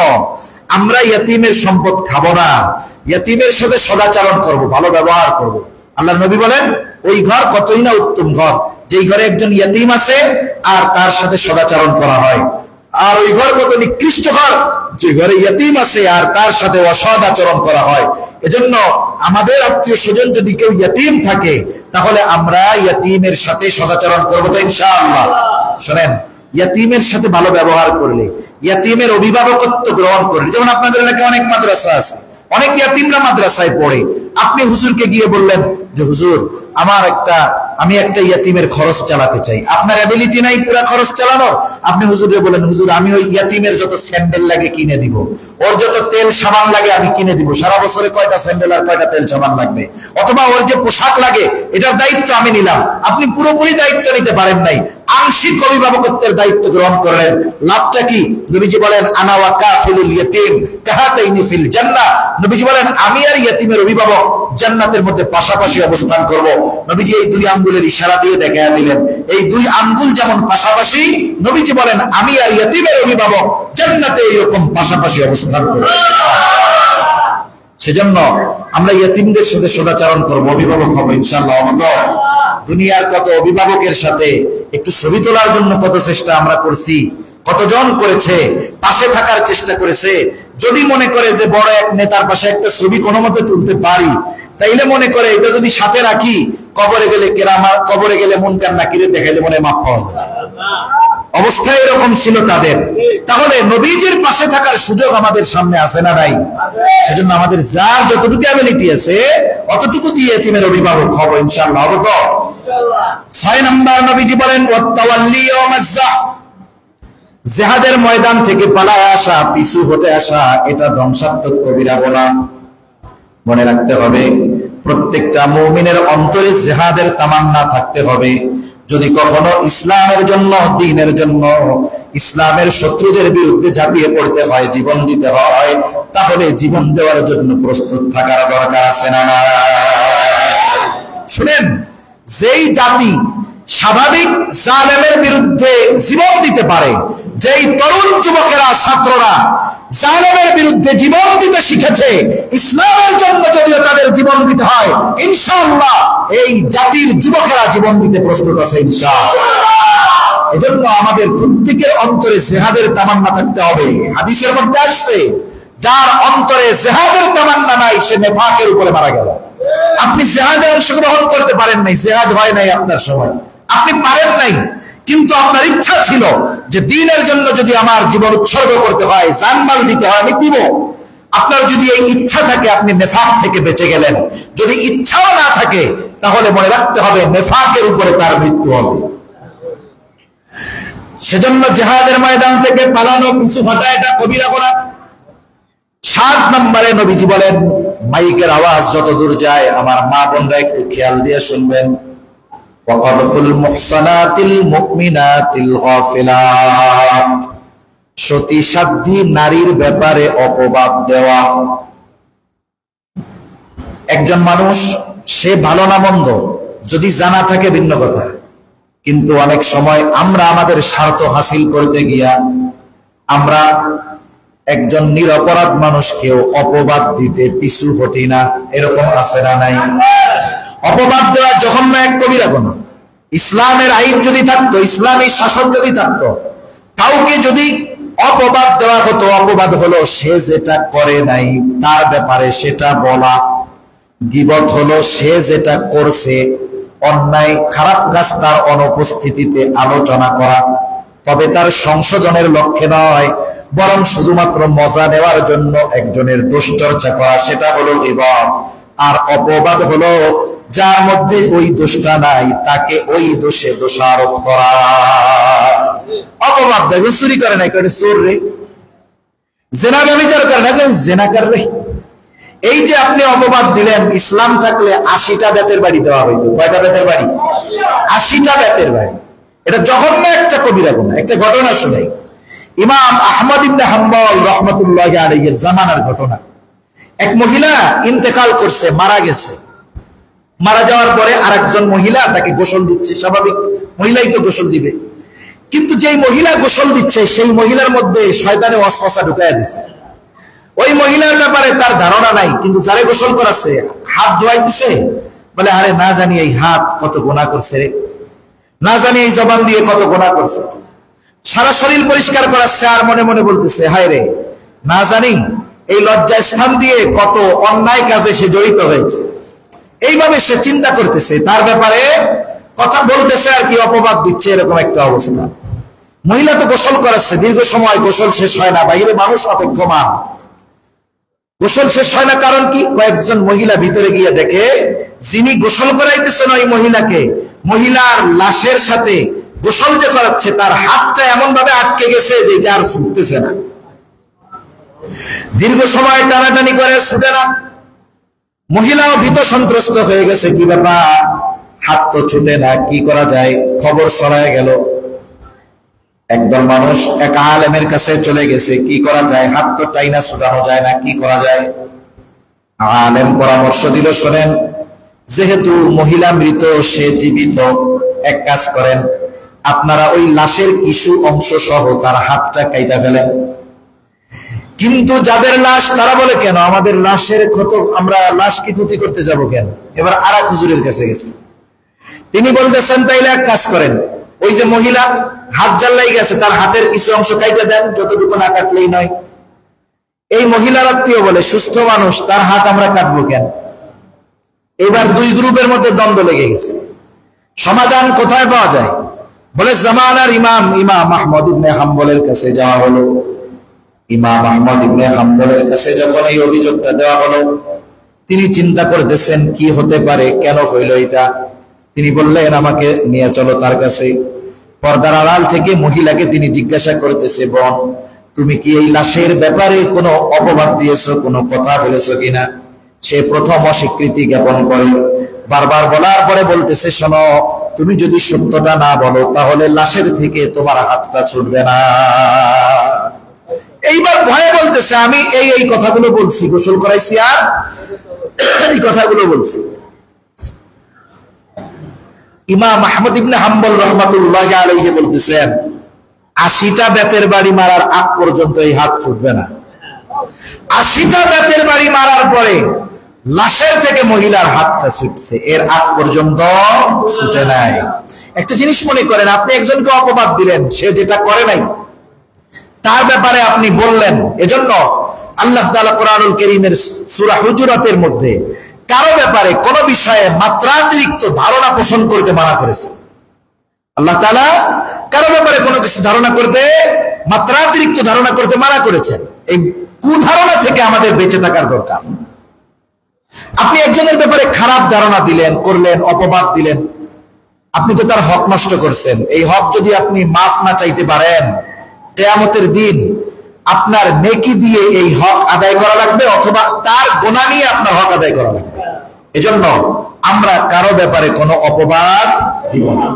আমরা ইয়াতীমের সম্পদ খাবো না, ইয়াতীমের সাথে সদাচরণ করব, ভালো ব্যবহার করব। আল্লাহর নবী বলেন, ওই ঘর কতই না উত্তম ঘর, যেই ঘরে একজন ইয়াতীম আছে আর তার সাথে সদাচরণ করা হয়। আর ওই ঘর কত নিকৃষ্ট ঘর, যে ঘরে ইয়াতীম আছে আর তার সাথে অসৎ আচরণ করা হয়। এজন্য আমাদের আত্মীয় স্বজন যদি কেউ ইয়াতীম থাকে, তাহলে আমরা ইয়াতীমের সাথে সদাচরণ করবো তো ইনশাআল্লাহ। শোনেন, ইয়াতীমের সাথে ভালো ব্যবহার করলে, ইয়াতীমের অভিভাবকত্ব গ্রহণ করলে, যেমন আপনাদের এলাকায় অনেক মাদ্রাসা আছে, অনেক ইয়াতীমরা মাদ্রাসায় পড়ে, আপনি হুজুরকে গিয়ে বললেন যে হুজুর আমি একটা ইয়াতীমের খরচ চালাতে চাই, আপনার অ্যাবিলিটি নাই পুরো খরচ চালানোর, আপনি হুজুরকে বলেন, হুজুর আমি ওই ইয়াতীমের যত স্যান্ডেল লাগে কিনে দিব, ওর যত তেল সাবান লাগে আমি কিনে দিব, সারা বছরে কয়টা স্যান্ডেল আর কয়টা তেল সাবান লাগবে, অথবা ওর যে পোশাক লাগে এটার দায়িত্ব আমি নিলাম। আপনি পুরোপুরি দায়িত্ব নিতে পারেন নাই, আংশিক অভিভাবকত্বের দায়িত্ব গ্রহণ করলেন, লাভটা কি? নবীজি বলেন, আনা ওয়া কাফিলুল ইয়াতীম কাহাতাইনি ফিল জান্নাহ। নবীজি বলেন, আমি আর ইয়াতীমের অভিভাবক জান্নাতের মধ্যে পাশাপাশি অবস্থান করব। নবীজি এই দুই আঙ্গুলের ইশারা দিয়ে দেখায়া দিলেন, এই দুই আঙ্গুল যেমন পাশাপাশি, নবীজি বলেন আমি আর ইয়াতীমের অভিভাবক জান্নাতে এইরকম পাশাপাশি অবস্থান করব। সেজন্য আমরা ইয়েতিমদের সাথে সদাচরণ করবো, অভিভাবক হবো ইনশাআল্লাহ। দুনিয়ার কত অভিভাবকের সাথে একটু ছবি তোলার জন্য কত চেষ্টা আমরা করছি, কতজন করেছে, পাশে থাকার চেষ্টা করেছে। যদি মনে করে যে বড় এক নেতার পাশে একটা ছবি কোনো মতে তুলতে পারি, তাইলে মনে করে এটা যদি সাথে রাখি, কবরে গেলে কেরামা, কবরে গেলে মুনকার নাকিরে দেখাইলে মনে মাপ পাওয়া যাবে। অবস্থা এরকম ছিল তাদের। তাহলে নবীজির পাশে থাকার সুযোগ আমাদের সামনে আছে না নাই? সেজন্য আমাদের যার যতটুকু অ্যাবিলিটি আছে অতটুকু দিয়ে এতিমের অভিভাবক হবো ইনশাআল্লাহ। হবো তো? 6 নম্বর নবীজি বলেন ওয়াতাওয়াল্লি ইয়াউমাজ যাহফ, জিহাদের ময়দান থেকে পালায় আসা, পিছু হতে আসা, এটা ধ্বংসাত্মক কবিরা গুনাহ। মনে রাখতে হবে, প্রত্যেকটা মুমিনের অন্তরে জিহাদের তামান্না থাকতে হবে। যদি কখনো ইসলামের জন্য, দ্বীনের জন্য, ইসলামের শত্রুদের বিরুদ্ধে ঝাঁপিয়ে পড়তে হয়, জীবন দিতে হয়, তাহলে জীবন দেওয়ার জন্য প্রস্তুত থাকার দরকার আছে না? শুনেন, যেই জাতি স্বাভাবিক জালেমের বিরুদ্ধে জীবন দিতে পারে, যেই তরুণ যুবকেরা, ছাত্ররা জালেমের বিরুদ্ধে জীবন দিতে শিখেছে, ইসলামের জন্য যদিও তাদের জীবন দিতে হয়, ইনশাআল্লাহ এই জাতির যুবকেরা জীবন দিতে প্রস্তুত আছে ইনশাআল্লাহ। এজন্য আমাদের প্রত্যেকের অন্তরে জিহাদের তামান্না থাকতে হবে। হাদিসের মধ্যে আসছে, যার অন্তরে জিহাদের তামান্না নাই সে নেফাকের উপরে মারা গেল। আপনি জিহাদে অংশগ্রহণ করতে পারেন নাই, জিহাদ হয় নাই আপনার সময়, আপনি পারেন নাই, কিন্তু আপনার ইচ্ছা ছিল যে দ্বীনের জন্য যদি আমার জীবন উৎসর্গ করতে হয়, জানমাল দিতে হয়, আমি দিব। আপনার যদি এই ইচ্ছা থাকে, আপনি নেফাক থেকে বেঁচে গেলেন। যদি ইচ্ছাও না থাকে, তাহলে মনে রাখতে হবে নেফাকের উপরে তার মৃত্যু হবে। সেজন্য জিহাদের ময়দান থেকে পালানো, পিছু হটা, এটা কবিরা গুনাহ। 7 নম্বরে নবীজি বলেন, মাইকের আওয়াজ যত দূর যায়, আমার মা বোনরা একটু খেয়াল দিয়ে শুনবেন, ওয়াকাফুল মুহসানাতিল মুমিনাতিল গাফিলাত, সতী সাধ্বী নারীর ব্যাপারে অপবাদ দেওয়া। একজন মানুষ, সে ভালো না মন্দ, যদি জানা থাকে ভিন্ন কথা, কিন্তু অনেক সময় আমরা আমাদের স্বার্থ হাসিল করতে গিয়া আমরা একজন নিরপরাধ মানুষকেও অপবাদ দিতে পিছু হটি না। এরকম আছে না নাই? অপবাদ দেওয়া জঘন্য এক কবিরা গুনাহ। ইসলামের আইন যদি থাকতো, ইসলামী শাসন যদি থাকতো, কাউকে যদি অপবাদ দেওয়া হতো, অপবাদ হলো সে যেটা করে নাই তার ব্যাপারে সেটা বলা, গীবত হলো সে যেটা করছে, অন্যায় খারাপ কাজ তার অনুপস্থিতিতে আলোচনা করা, তবে তার সংশোধনের লক্ষ্যে নয়, বরং শুধুমাত্র মজা নেওয়ার জন্য একজনের দোষ চর্চা করা, সেটা হলো গীবত। আর অপবাদ হলো যার মধ্যে ওই দোষটা নাই তাকে ওই দোষে দোষারোপ করা। অপবাদ দেয়, চুরি করে নাই, করে চোর রে, জেনা ব্যভিচার করে না, জেনাকার রে। এই যে আপনি অপবাদ দিলেন, ইসলাম থাকলে 80টা বেতের বাড়ি দেওয়া হইতো। কয়টা বেতের বাড়ি? 80টা বেতের বাড়ি। এটা জঘন্য একটা কবিরা গুনাহ। একটা ঘটনা শুনাই, ইমাম আহমদ ইবনে হাম্বল রাহমাতুল্লাহি আলাইহির জামানার ঘটনা। এক মহিলা ইন্তেকাল করছে, মারা গেছে। মারা যাওয়ার পরে আরেকজন মহিলা তাকে গোসল দিচ্ছে। স্বাভাবিক, মহিলাই তো গোসল দিবে। কিন্তু যেই মহিলা গোসল দিচ্ছে, সেই মহিলার মধ্যে শয়তানে ওয়াসওয়াসা ঢুকাইয়া দিচ্ছে। ওই মহিলার ব্যাপারে তার ধারণা নাই, কিন্তু যারে গোসল করাচ্ছে, হাত ধোয়াইতেছে, বলে আরে না জানি এই হাত কত গুনাহ করছে রে, না জানি এই জবান দিয়ে কত গুনাহ করছে। সারা শরীর পরিষ্কার করাচ্ছে, আর মনে মনে বলতেছে হায় রে, না জানি এই লজ্জা স্থান দিয়ে কত অন্যায় কাজে সে জড়িত হয়েছে। এইভাবে সে চিন্তা করতেছে, তার ব্যাপারে কথা বলতেছে আর কি, অপবাদ দিচ্ছে, এরকম একটা অবস্থা। মহিলা তো গোসল করাচ্ছে, দীর্ঘ সময় গোসল শেষ হয় না, বাইরে মানুষ অপেক্ষমান, গোসল শেষ হয় না। কারণ কি? কয়েকজন মহিলা ভিতরে গিয়ে দেখে যিনি গোসল করাইতেছেন ওই মহিলাকে, মহিলার লাশের সাথে গোসল যে করাচ্ছে তার হাতটা এমন ভাবে আটকে গেছে যে এটা আর ছুটতেছে না। দীর্ঘ সময় টানাটানি করে, ছুটে না। মহিলাও ভীত সন্ত্রস্ত হয়ে গেছে, কি ব্যাপার, হাত তো ছুটে না, কি করা যায়? খবর ছড়ায় গেল। একদল মানুষ এক আলেমের কাছে চলে গেছে, কি করা যায়, হাত তো টাইনা ছুটানো যায় না, কি করা যায়? আলেম পরামর্শ দিল, শোনেন, যেহেতু মহিলা মৃত, সে জীবিত, এক কাজ করেন, আপনারা ওই লাশের কিছু অংশ সহ তার হাতটা কাইটা ফেলেন। কিন্তু যাদের লাশ তারা বলে কেন আমাদের লাশের ক্ষত, আমরা লাশকে ক্ষতি করতে যাব কেন? এবার আরেক হুজুরের কাছে গেছে, তিনি বলতেছেন তাইলে এক কাজ করেন, ওই যে মহিলা হাত জ্বালাই গেছে তার হাতের কিছু অংশ কাইটা দেন, যতটুকু না কাটলেই নয়। এই মহিলার আত্মীয় বলে সুস্থ মানুষ, তার হাত আমরা কাটবো কেন? এবার দুই গ্রুপের মধ্যে দ্বন্দ্ব লেগে গেছে। সমাধান কোথায় পাওয়া যায়? বলে জামানার ইমাম আহমদ ইবনে হাম্বলের কাছে যাওয়া হলো। ইমাম আহমদ ইবনে হাম্বলের কাছে যখন এই অভিযোগটা দেওয়া হলো, তিনি চিন্তা করতেছেন কি হতে পারে, কেন হইল এটা। তিনি বললেন আমাকে নিয়ে চলো তার কাছে। পর্দার আড়াল থেকে মহিলাকে তিনি জিজ্ঞাসা করতেছে, বোন তুমি কি এই লাশের ব্যাপারে কোনো অপবাদ দিয়েছো, কোনো কথা বলেছো কিনা? সে প্রথম অস্বীকৃতি জ্ঞাপন করে। বারবার বলার পরে বলতেছে, শোনো তুমি যদি সত্যটা না বলো তাহলে লাশের থেকে তোমার হাতটা ছুটবে না। এইবার ভয়ে বলতেছে আমি এই কথাগুলো বলছি, গোসল করাইছি আর এই কথাগুলো বলছি। ইমাম আহমদ ইবনে হাম্বল রাহমাতুল্লাহি আলাইহি বলতেছেন 80টা বেতের বাড়ি মারার আগ পর্যন্ত এই হাত ছুটবে না। 80টা বেতের বাড়ি মারার পরে লাশের থেকে মহিলার হাতটা ছুটছে, এর আগ পর্যন্ত ছুটে নাই। একটা জিনিস মনে করেন, আপনি একজনকে অপবাদ দিলেন, সে যেটা করে নাই তার ব্যাপারে আপনি বললেন। এজন্য আল্লাহ তাআলা কোরআনুল কারীমের সূরা হুজুরাতের মধ্যে কারো ব্যাপারে কোন বিষয়ে মাত্রাতিরিক্ত ধারণা পোষণ করতে মানা করেছেন। আল্লাহ তাআলা কারো ব্যাপারে কোনো কিছু ধারণা করতে, মাত্রাতিরিক্ত ধারণা করতে মানা করেছেন। এই কুধারণা থেকে আমাদের বেঁচে থাকার দরকার। আপনি একজনের ব্যাপারে খারাপ ধারণা দিলেন, করলেন, অপবাদ দিলেন, আপনি তো তার হক নষ্ট করছেন। এই হক যদি আপনি মাফ না চাইতে পারেন, কিয়ামতের দিন আপনার নেকি দিয়ে এই হক আদায় করা লাগবে, অথবা তার গুনাহ নিয়ে আপনার হক আদায় করা লাগবে। এজন্য আমরা কারো ব্যাপারে কোনো অপবাদ দিব না।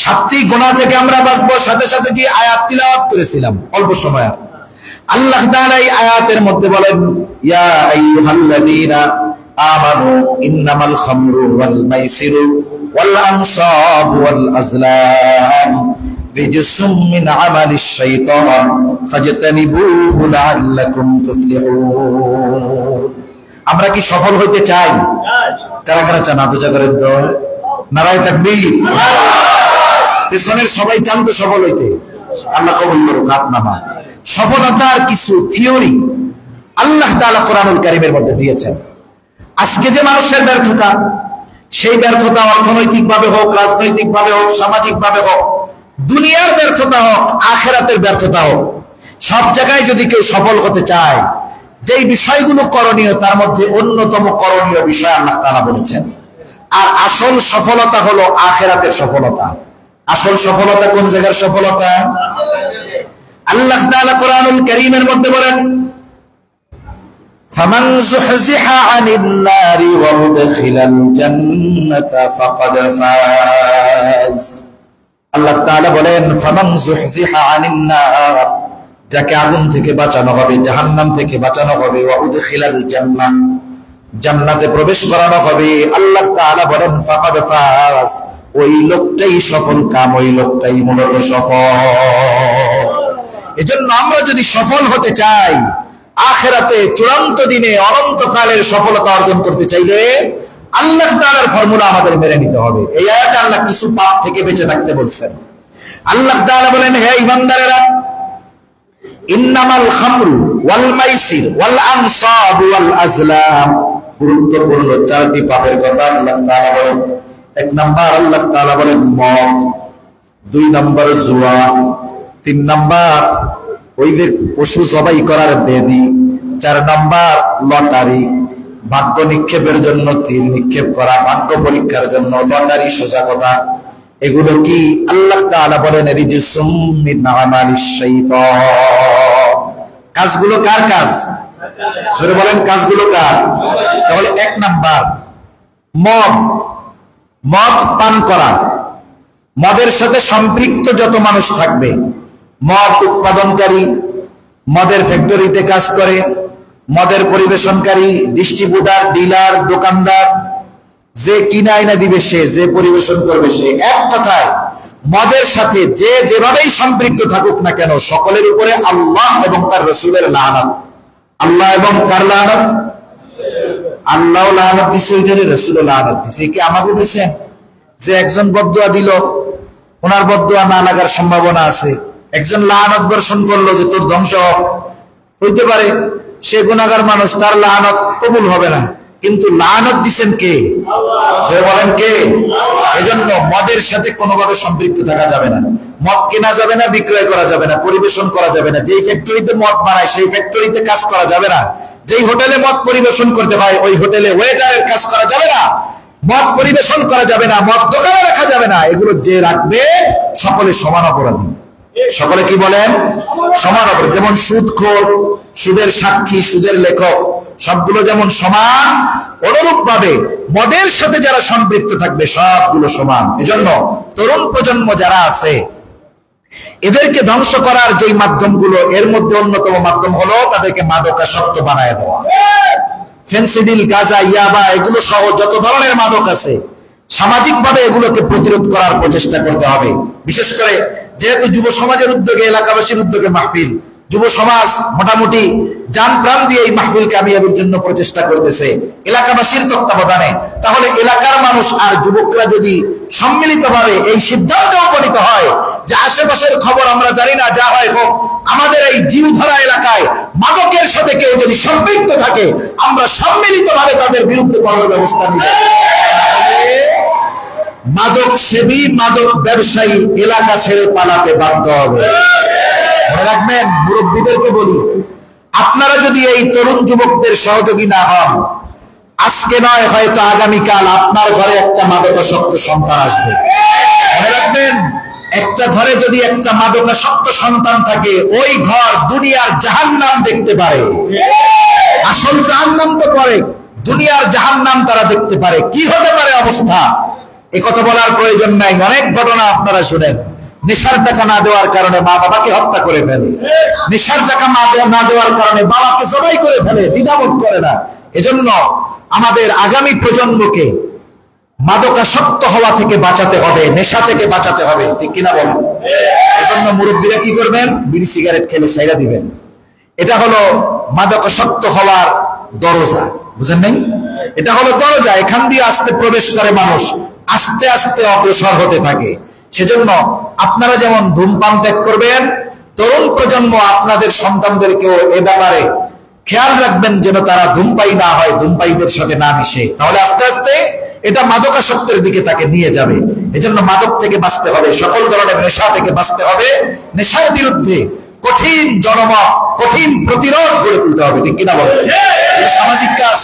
7টি গুনাহ থেকে আমরা বাঁচবো। সাথে সাথে যে আয়াত তিলাওয়াত করেছিলাম অল্প সময়, আল্লাহ তাআলা এই আয়াতের মধ্যে বলেন, ইয়া আইয়ুহাল্লাযীনা আমানু ইন্নামাল খামরু ওয়াল মাইসিরু ওয়াল আনসাবু ওয়াল আজলাম রিজসুম মিন আমালিশ শাইতান ফাজতানিবুহু লাআল্লাকুম তুফলিহুন। আমরা কি সফল হতে চাই? কারা কারা চান? হাত উঁচা করেন তো। নারায়ে তাকবীর। পিছনের সবাই চান তো সফল হইতে? আল্লাহ কবুল করুক। হাত নামা। সফলতার কিছু থিওরি আল্লাহ তাআলা কোরআনুল কারীমের মধ্যে দিয়েছেন। আজকে যে মানুষের ব্যর্থতা, সেই ব্যর্থতা অর্থনৈতিক ভাবে হোক, রাজনৈতিক ভাবে হোক, সামাজিক ভাবে হোক, দুনিয়ার ব্যর্থতা হোক, আখিরাতের ব্যর্থতা হোক, সব জায়গায় যদি কেউ সফল হতে চায়, যেই বিষয়গুলো করণীয় তার মধ্যে অন্যতম করণীয় বিষয় আল্লাহ তাআলা বলেছেন। আর আসল সফলতা হলো আখিরাতের সফলতা। আসল সফলতা কোন জায়গার সফলতা? আল্লাহ তাআলা কোরআনুল কারীমের মধ্যে বলেন, ফামান যুহজিহা আনিন নারি ওয়া উদখিলাল জান্নাতা ফাকাদ ফাজ। আল্লাহ তাআলা বলেন, ফামান যুহজিহা আনিন নার, যাকে আগুন থেকে বাঁচানো হবে, জাহান্নাম থেকে বাঁচানো হবে, ওয়া উদখিলাল জান্নাহ, জান্নাতে প্রবেশ করানো হবে, আল্লাহ তাআলা বলেন ফাকাদ ফাজ, ওই লোকটাই সফল কাম, ওই লোকটাই মূলত সফল। এজন্য আমরা যদি সফল হতে চাই, আখিরাতে চূড়ান্ত দিনে অনন্তকালের সফলতা অর্জন করতে চাইলে আল্লাহ তাআলার ফর্মুলা আমাদের মেনে নিতে হবে। এই আয়াতে আল্লাহ কিছু পাপ থেকে বেঁচে থাকতে বলছেন। আল্লাহ তাআলা বলেন, হে ঈমানদারেরা, ইন্নামাল খামরু ওয়াল মাইসির ওয়াল আনসাব ওয়াল আজলাম, গুরুত্বপূর্ণ 4টি পাপের কথা আল্লাহ তাআলা বলেন। 1 নাম্বার আল্লাহ তাআলা বলেন মদ, 2 নাম্বার জুয়া, 3 নাম্বার ওই যে পশু জবাই করার বেদী, 4 নাম্বার লটারি, ভাগ্য নিক্ষেপের জন্য তীর নিক্ষেপ করা, ভাগ্য পরীক্ষার জন্য লটারি, সোজা কথা। এগুলো কি? আল্লাহ তাআলা বলেন রিজসুম মিন আমালিশ শাইতান। কাজগুলো কার কাজ? জোরে বলেন, কাজগুলো কার? তাহলে 1 নাম্বার মদ, মদ পান করা, মদের সাথে সম্পৃক্ত যত মানুষ থাকবে, মদ উৎপাদনকারী, মদের ফ্যাক্টরিতে কাজ করে, মদের পরিবেশনকারী, ডিস্ট্রিবিউটার, ডিলার, দোকানদার, যে কিনে আইনা দিবে সে, যে পরিবেশন করবে সে। এক কথায় মদের সাথে যে যেভাবেই সম্পৃক্ত থাকুক না কেন, সকলের উপরে আল্লাহ এবং তার রাসূলের লানত। আল্লাহ এবং কার লানত? আল্লাহ লানত দিছে, ওইটারে রাসূল লানত দিছে। কি আমাকে বলছেন যে একজন বদদুয়া দিল, ওনার বদদুয়া না লাগার সম্ভাবনা আছে। একজন লানত বর্ষণ করলো যে তোর ধ্বংস হইতে পারে, সে গুনাহগার মানুষ, তার লানত কবুল হবে না। কিন্তু লানত দিছেন কে? যে বলেন কে? এজন্য মদের সাথে কোনোভাবে সম্পৃক্ত থাকা যাবে না। মদ কেনা যাবে না, বিক্রয় করা যাবে না, পরিবেশন করা যাবে না। যেই ফ্যাক্টরিতে মদ বানায় সেই ফ্যাক্টরিতে কাজ করা যাবে না। যেই হোটেলে মদ পরিবেশন করতে হয় ওই হোটেলে ওয়েটারের কাজ করা যাবে না। মদ পরিবেশন করা যাবে না, মদ দোকানে রাখা যাবে না। এগুলো যে রাখবে সকলে সমান অপরাধী। সকলে কি বলেন? সমান অপরাধী। যেমন সুদখোর, সুদের সাক্ষী, সুদের লেখক, সবগুলো যেমন সমান, অনুরূপ ভাবে মদের সাথে যারা সম্পৃক্ত থাকবে সবগুলো সমান। এজন্য তরুণ প্রজন্ম যারা আছে এদেরকে ধ্বংস করার যেই মাধ্যমগুলো, এর মধ্যে অন্যতম মাধ্যম হলো তাদেরকে মাদকাসক্ত বানায় দেওয়া। ফেন্সিডিল, গাঁজা, ইয়াবা এগুলো সহ যত ধরনের মাদক আছে সামাজিকভাবে এগুলোকে প্রতিরোধ করার প্রচেষ্টা করতে হবে। বিশেষ করে যেহেতু যুব সমাজের উদ্যোগে, এলাকাবাসীর উদ্যোগে মাহফিল, যুব সমাজ মোটামুটি জান প্রাণ দিয়ে এই মাহফিল কামিয়াবির জন্য প্রচেষ্টা করতেছে এলাকাবাসীর তত্ত্বাবধানে। তাহলে এলাকার মানুষ আর যুবকরা যদি সম্মিলিতভাবে এই সিদ্ধান্তে উপনীত হয় যে আশেপাশের খবর আমরা জানি না, যা হয় হোক, আমাদের এই জীবধারা এলাকায় মাদকের সাথে কেউ যদি সম্পৃক্ত থাকে আমরা সম্মিলিতভাবে তাদের বিরুদ্ধে কড়া ব্যবস্থা নিব। মাদক সেবী, মাদক ব্যবসায়ী এলাকা ছেড়ে পালাতে বাধ্য হবে। মনে রাখবেন, মুরব্বীদেরকে বলি, আপনারা যদি এই তরুণ যুবকদের সহযোগী না হন, আজকে নয় হয়তো আগামীকাল আপনার ঘরে একটা মাদকাসক্ত সন্তান আসবে। মনে রাখবেন, একটা ঘরে যদি একটা মাদকাসক্ত সন্তান থাকে ওই ঘর দুনিয়ার জাহান্নাম দেখতে পারে। আসল জাহান্নাম তো পরে, দুনিয়ার জাহান্নাম তারা দেখতে পারে। কি হতে পারে অবস্থা, এ কথা বলার প্রয়োজন নাই। অনেক ঘটনা আপনারা শুনেন। নেশার টাকা না দেওয়ার কারণে মা বাবাকে হত্যা করে ফেলে, নেশার টাকা না দেওয়ার কারণে বাবাকে জবাই করে ফেলে, দ্বিধাবোধ করে না। এজন্য আমাদের আগামী প্রজন্মকে মাদকাসক্ত হওয়া থেকে বাঁচাতে হবে, নেশা থেকে বাঁচাতে হবে, ঠিক কিনা বলেন? এজন্য মুরব্বীরা কি করবেন? বিড়ি সিগারেট খেলে ছাইড়া দিবেন। এটা হলো মাদকাসক্ত হওয়ার দরজা, বুঝেন নাই? এটা হলো দরজা, এখান দিয়ে আস্তে প্রবেশ করে মানুষ, আস্তে আস্তে অগ্রসর হতে থাকে। সেজন্য আপনারা যেমন ধূমপান ত্যাগ করবেন, তরুণ প্রজন্ম আপনাদের সন্তানদেরকেও এ ব্যাপারে খেয়াল রাখবেন যেন তারা ধূমপায়ী না হয়, ধূমপায়ীদের সাথে না মিশে। তাহলে আস্তে আস্তে এটা মাদকাসক্তের দিকে তাকে নিয়ে যাবে। এজন্য মাদক থেকে বাঁচতে হবে, সকল ধরনের নেশা থেকে বাঁচতে হবে। নেশার বিরুদ্ধে কঠিন জনমত, কঠিন প্রতিরোধ গড়ে তুলতে হবে, ঠিক কিনা বলেন? সামাজিক কাজ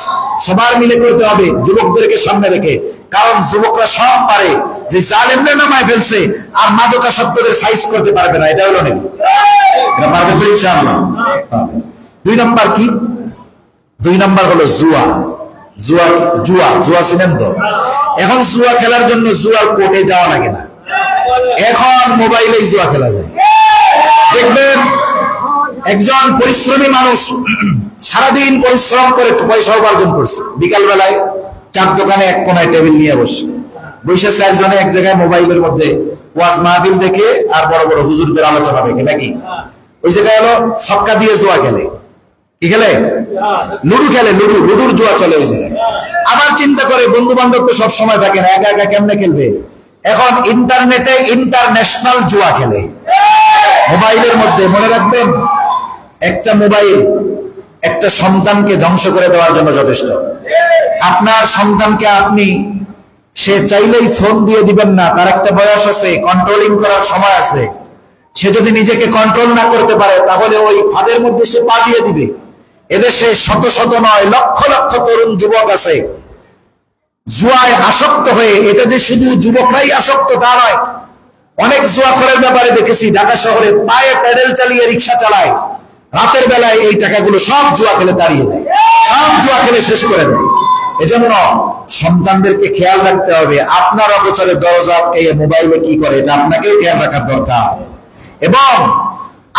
সবার মিলে করতে হবে, যুবকদেরকে সামনে রেখে। কারণ যুবকরা সব পারে, যে জালেমরা নামায় ফেলছে আর মাদকাসক্তদের সাইজ করতে পারবে না। এটা হলো নাকি? এটা পারবে তো ইনশাআল্লাহ। দুই নাম্বার কি? দুই নাম্বার হলো জুয়া। জুয়া জুয়া জুয়া চিনেন তো? এখন জুয়া খেলার জন্য জুয়ার কোর্টে যাওয়া লাগে না, এখন মোবাইলেই জুয়া খেলা যায়। দেখবেন একজন পরিশ্রমী মানুষ সারাদিন পরিশ্রম করে পয়সা উপার্জন করছে, বিকাল বেলায় চার দোকানে এক কোনায় টেবিল নিয়ে বসে চারজনে এক জায়গায় মোবাইলের মধ্যে ওয়াজ মাহফিল দেখে আর বড় বড় হুজুরদের আলোচনা দেখে, নাকি? ওই জায়গায় হলো ছক্কা দিয়ে জুয়া খেলে। কি খেলে? লুডু খেলে, লুডুর জুয়া চলে ওই জায়গায়। আবার চিন্তা করে বন্ধু বান্ধব তো সব সময় থাকে না, একা একা কেমনে খেলবে? এখন ইন্টারনেটে ইন্টারন্যাশনাল জুয়া খেলে মোবাইলের মধ্যে। মনে রাখবেন, একটা মোবাইল একটা সন্তানকে ধ্বংস করে দেওয়ার জন্য যথেষ্ট। আপনার সন্তানকে আপনি, সে চাইলেই ফোন দিয়ে দিবেন না, তার একটা বয়স আছে, কন্ট্রোলিং করার সময় আছে। সে যদি নিজেকে কন্ট্রোল না করতে পারে তাহলে ওই ফাঁদের মধ্যে সে পা দিয়ে দিবে। এদেশে শত শত নয় লক্ষ লক্ষ তরুণ যুবক আছে জুয়ায় আসক্ত হয়ে। এটা যে শুধু যুবকরাই আসক্ত তা নয়, অনেক জুয়াখোরের ব্যাপারে দেখেছি ঢাকা শহরে পায়ে প্যাডেল চালিয়ে রিক্সা চালায়, রাতের বেলায় এই টাকাগুলো সব জুয়া খেলে তাড়িয়ে দেয়, সব জুয়া খেলে শেষ করে দেয়। এজন্য সন্তানদেরকে খেয়াল রাখতে হবে। আপনার অগোচরে দরজা এই মোবাইলে কি করে এটা আপনাকেও খেয়াল রাখার দরকার। এবং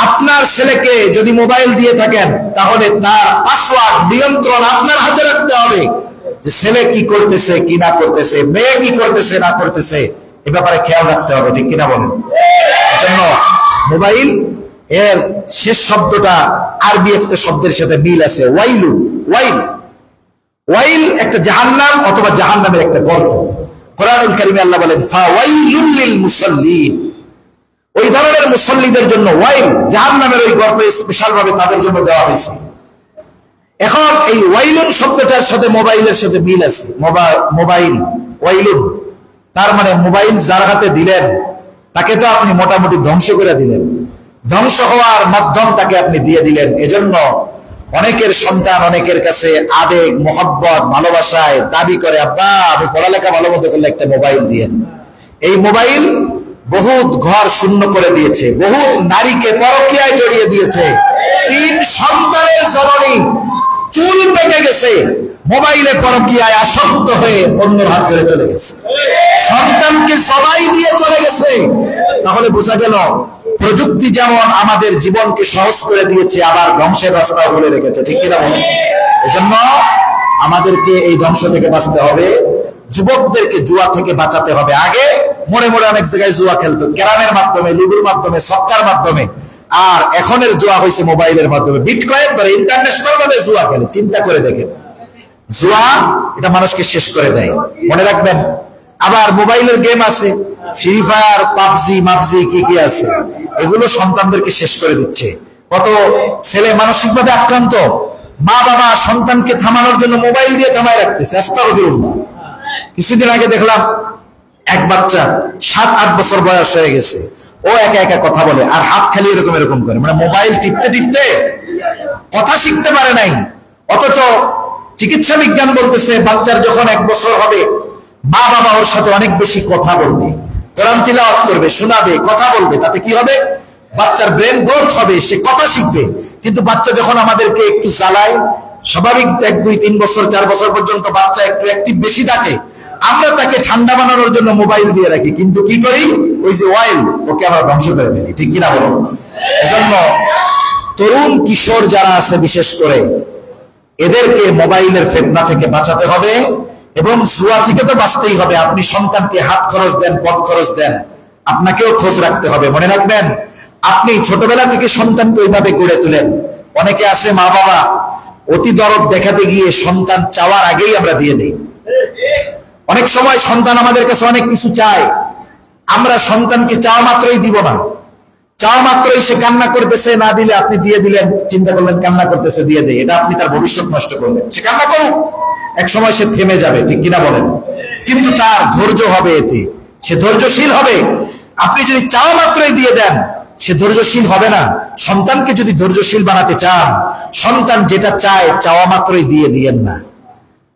আপনার ছেলেকে যদি মোবাইল দিয়ে থাকেন তাহলে তার পাসওয়ার্ড নিয়ন্ত্রণ আপনার হাতে রাখতে হবে। যে ছেলে কি করতেছে কি না করতেছে, মেয়ে কি করতেছে না করতেছে, এ ব্যাপারে খেয়াল রাখতে হবে, ঠিক কিনা বলেন? এজন্য মোবাইল এর শেষ শব্দটা আরবি একটা শব্দের সাথে মিল আছে, ওয়াইলু। ওয়াইল, ওয়াইল একটা জাহান্নাম অথবা জাহান্নামের একটা গর্ত। কোরআনুল কারীমে আল্লাহ বলেন ফাওয়াইলুল লিল মুসাল্লিন, ওই ধরনের মুসল্লিদের জন্য ওয়াইল, জাহান্নামের ওই গর্ত স্পেশাল ভাবে তাদের জন্য দেওয়া হয়েছে। এখন এই ওয়াইলুন শব্দটার সাথে মোবাইলের সাথে মিল আছে। মোবাইল ওয়াইলুন, তার মানে মোবাইল যার হাতে দিলেন তাকে তো আপনি মোটামুটি ধ্বংস করে দিলেন, ধ্বংস হওয়ার মাধ্যম তাকে আপনি দিয়ে দিলেন। এজন্য অনেকের সন্তান অনেকের কাছে আবেগ মোহব্বত ভালোবাসায় দাবি করে, আব্বা আমি পড়ালেখা ভালো মতো করলে একটা মোবাইল দিয়েন। এই মোবাইল বহুত ঘর শূন্য করে দিয়েছে, বহুত নারীকে পরকীয়ায় জড়িয়ে দিয়েছে। 3 সন্তানের জননী চুল পেকে গেছে, মোবাইলে পরকীয়ায় আসক্ত হয়ে অন্যের হাত ধরে চলে গেছে, সন্তানকে সবাই দিয়ে চলে গেছে। তাহলে বোঝা গেল প্রযুক্তি যেমন আমাদের জীবনকে সহজ করে দিয়েছে, আবার ধ্বংসের রাস্তাও খুলে রেখেছে, ঠিক কিনা বলেন? এজন্য আমাদেরকে এই ধ্বংস থেকে বাঁচতে হবে, যুবকদেরকে জুয়া থেকে বাঁচাতে হবে। আগে মোড়ে মোড়ে অনেক জায়গায় জুয়া খেলতো, ক্যারামের মাধ্যমে, লুডুর মাধ্যমে, সক্কার মাধ্যমে, আর এখনের জুয়া হয়েছে মোবাইলের মাধ্যমে। বিটকয়েন ধরে ইন্টারন্যাশনাল ভাবে জুয়া খেলে, চিন্তা করে দেখেন। জুয়া এটা মানুষকে শেষ করে দেয়, মনে রাখবেন। আবার মোবাইলের গেম আছে, ফ্রি ফায়ার, পাবজি মাবজি কি কি আছে, এগুলো সন্তানদেরকে শেষ করে দিচ্ছে। কত ছেলে মানসিকভাবে আক্রান্ত, মা বাবা সন্তানকে থামানোর জন্য মোবাইল দিয়ে থামায় রাখতেছে। আস্তাগফিরুল্লাহ। কিছুদিন আগে দেখলাম এক বাচ্চা 7-8 বছর বয়স হয়ে গেছে, ও একা একা কথা বলে আর হাত খালি এরকম এরকম করে, মানে মোবাইল টিপতে টিপতে কথা শিখতে পারে নাই। অথচ চিকিৎসা বিজ্ঞান বলতেছে বাচ্চার যখন 1 বছর হবে, মা বাবা ওর সাথে অনেক বেশি কথা বলবে, কোরআন তিলাওয়াত করবে, শোনাবে, কথা বলবে, তাতে কি হবে? বাচ্চার ব্রেন গ্রোথ হবে, সে কথা শিখবে। কিন্তু বাচ্চা যখন আমাদেরকে একটু চালায়, স্বাভাবিক 1, 2, 3 বছর 4 বছর পর্যন্ত বাচ্চা একটু অ্যাক্টিভ বেশি থাকে, আমরা তাকে ঠান্ডা বানানোর জন্য মোবাইল দিয়ে রাখি, কিন্তু কি করি? ওই যে ওয়াইল, ওকে আমরা ধ্বংস করে ফেলি, ঠিক কিনা বলুন? এজন্য তরুণ কিশোর যারা আছে বিশেষ করে, এদেরকে মোবাইলের ফিতনা থেকে বাঁচাতে হবে এবং জুয়া থেকে তো বাঁচতেই হবে। আপনি সন্তানকে হাত খরচ দেন, পথ খরচ দেন, আপনাকেও খোঁজ রাখতে হবে। মনে রাখবেন, আপনি ছোটবেলা থেকে সন্তানকে ওইভাবে গড়ে তোলেন। অনেকে আছে মা বাবা অতি দরদ দেখাতে গিয়ে সন্তান চাওয়ার আগেই আমরা দিয়ে দিই। অনেক সময় সন্তান আমাদের কাছে অনেক কিছু চায়, আমরা সন্তানকে চাওয়া মাত্রই দিব না। চাওয়া মাত্রই সে কান্না করতেছে, না দিলে আপনি দিয়ে দিলেন, চিন্তা করলেন কান্না করতেছে দিয়ে দেয়, এটা আপনি তার ভবিষ্যৎ নষ্ট করলেন। সে কান্না করুক, এক সময় সে থেমে যাবে, ঠিক কিনা বলেন? কিন্তু তার ধৈর্য হবে, এতে সে ধৈর্যশীল হবে। আপনি যদি চাওয়া মাত্রই দিয়ে দেন, সে ধৈর্যশীল হবে না। সন্তানকে যদি ধৈর্যশীল বানাতে চান, সন্তান যেটা চায় চাওয়া মাত্রই দিয়ে দিয়েন না।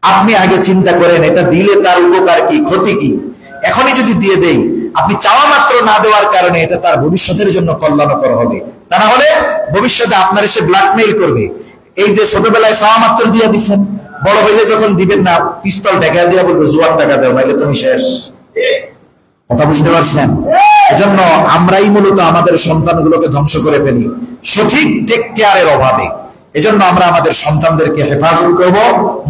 আপনি আগে চিন্তা করেন এটা দিলে তার উপকার কি, ক্ষতি কি। এখনই যদি দিয়ে দেই, আপনি চাওয়া মাত্র না দেওয়ার কারণে এটা তার ভবিষ্যতের জন্য কল্যাণকর হবে। তা না হলে ভবিষ্যতে আপনার এসে ব্ল্যাকমেইল করবে। এই যে ছোটবেলায় চাওয়া মাত্র দিয়ে দিচ্ছেন, বড় হইলে যখন দিবেন না, পিস্তল টাকা দিয়ে বলবো জোয়ার টাকা দেও, নাইলে তুমি শেষ। কথা বুঝতে পারছেন? এজন্য আমরাই মূলত আমাদের সন্তানগুলোকে ধ্বংস করে ফেলি সঠিক টেক কেয়ারের অভাবে। এজন্য আমরা আমাদের সন্তানদেরকে হেফাজত করব,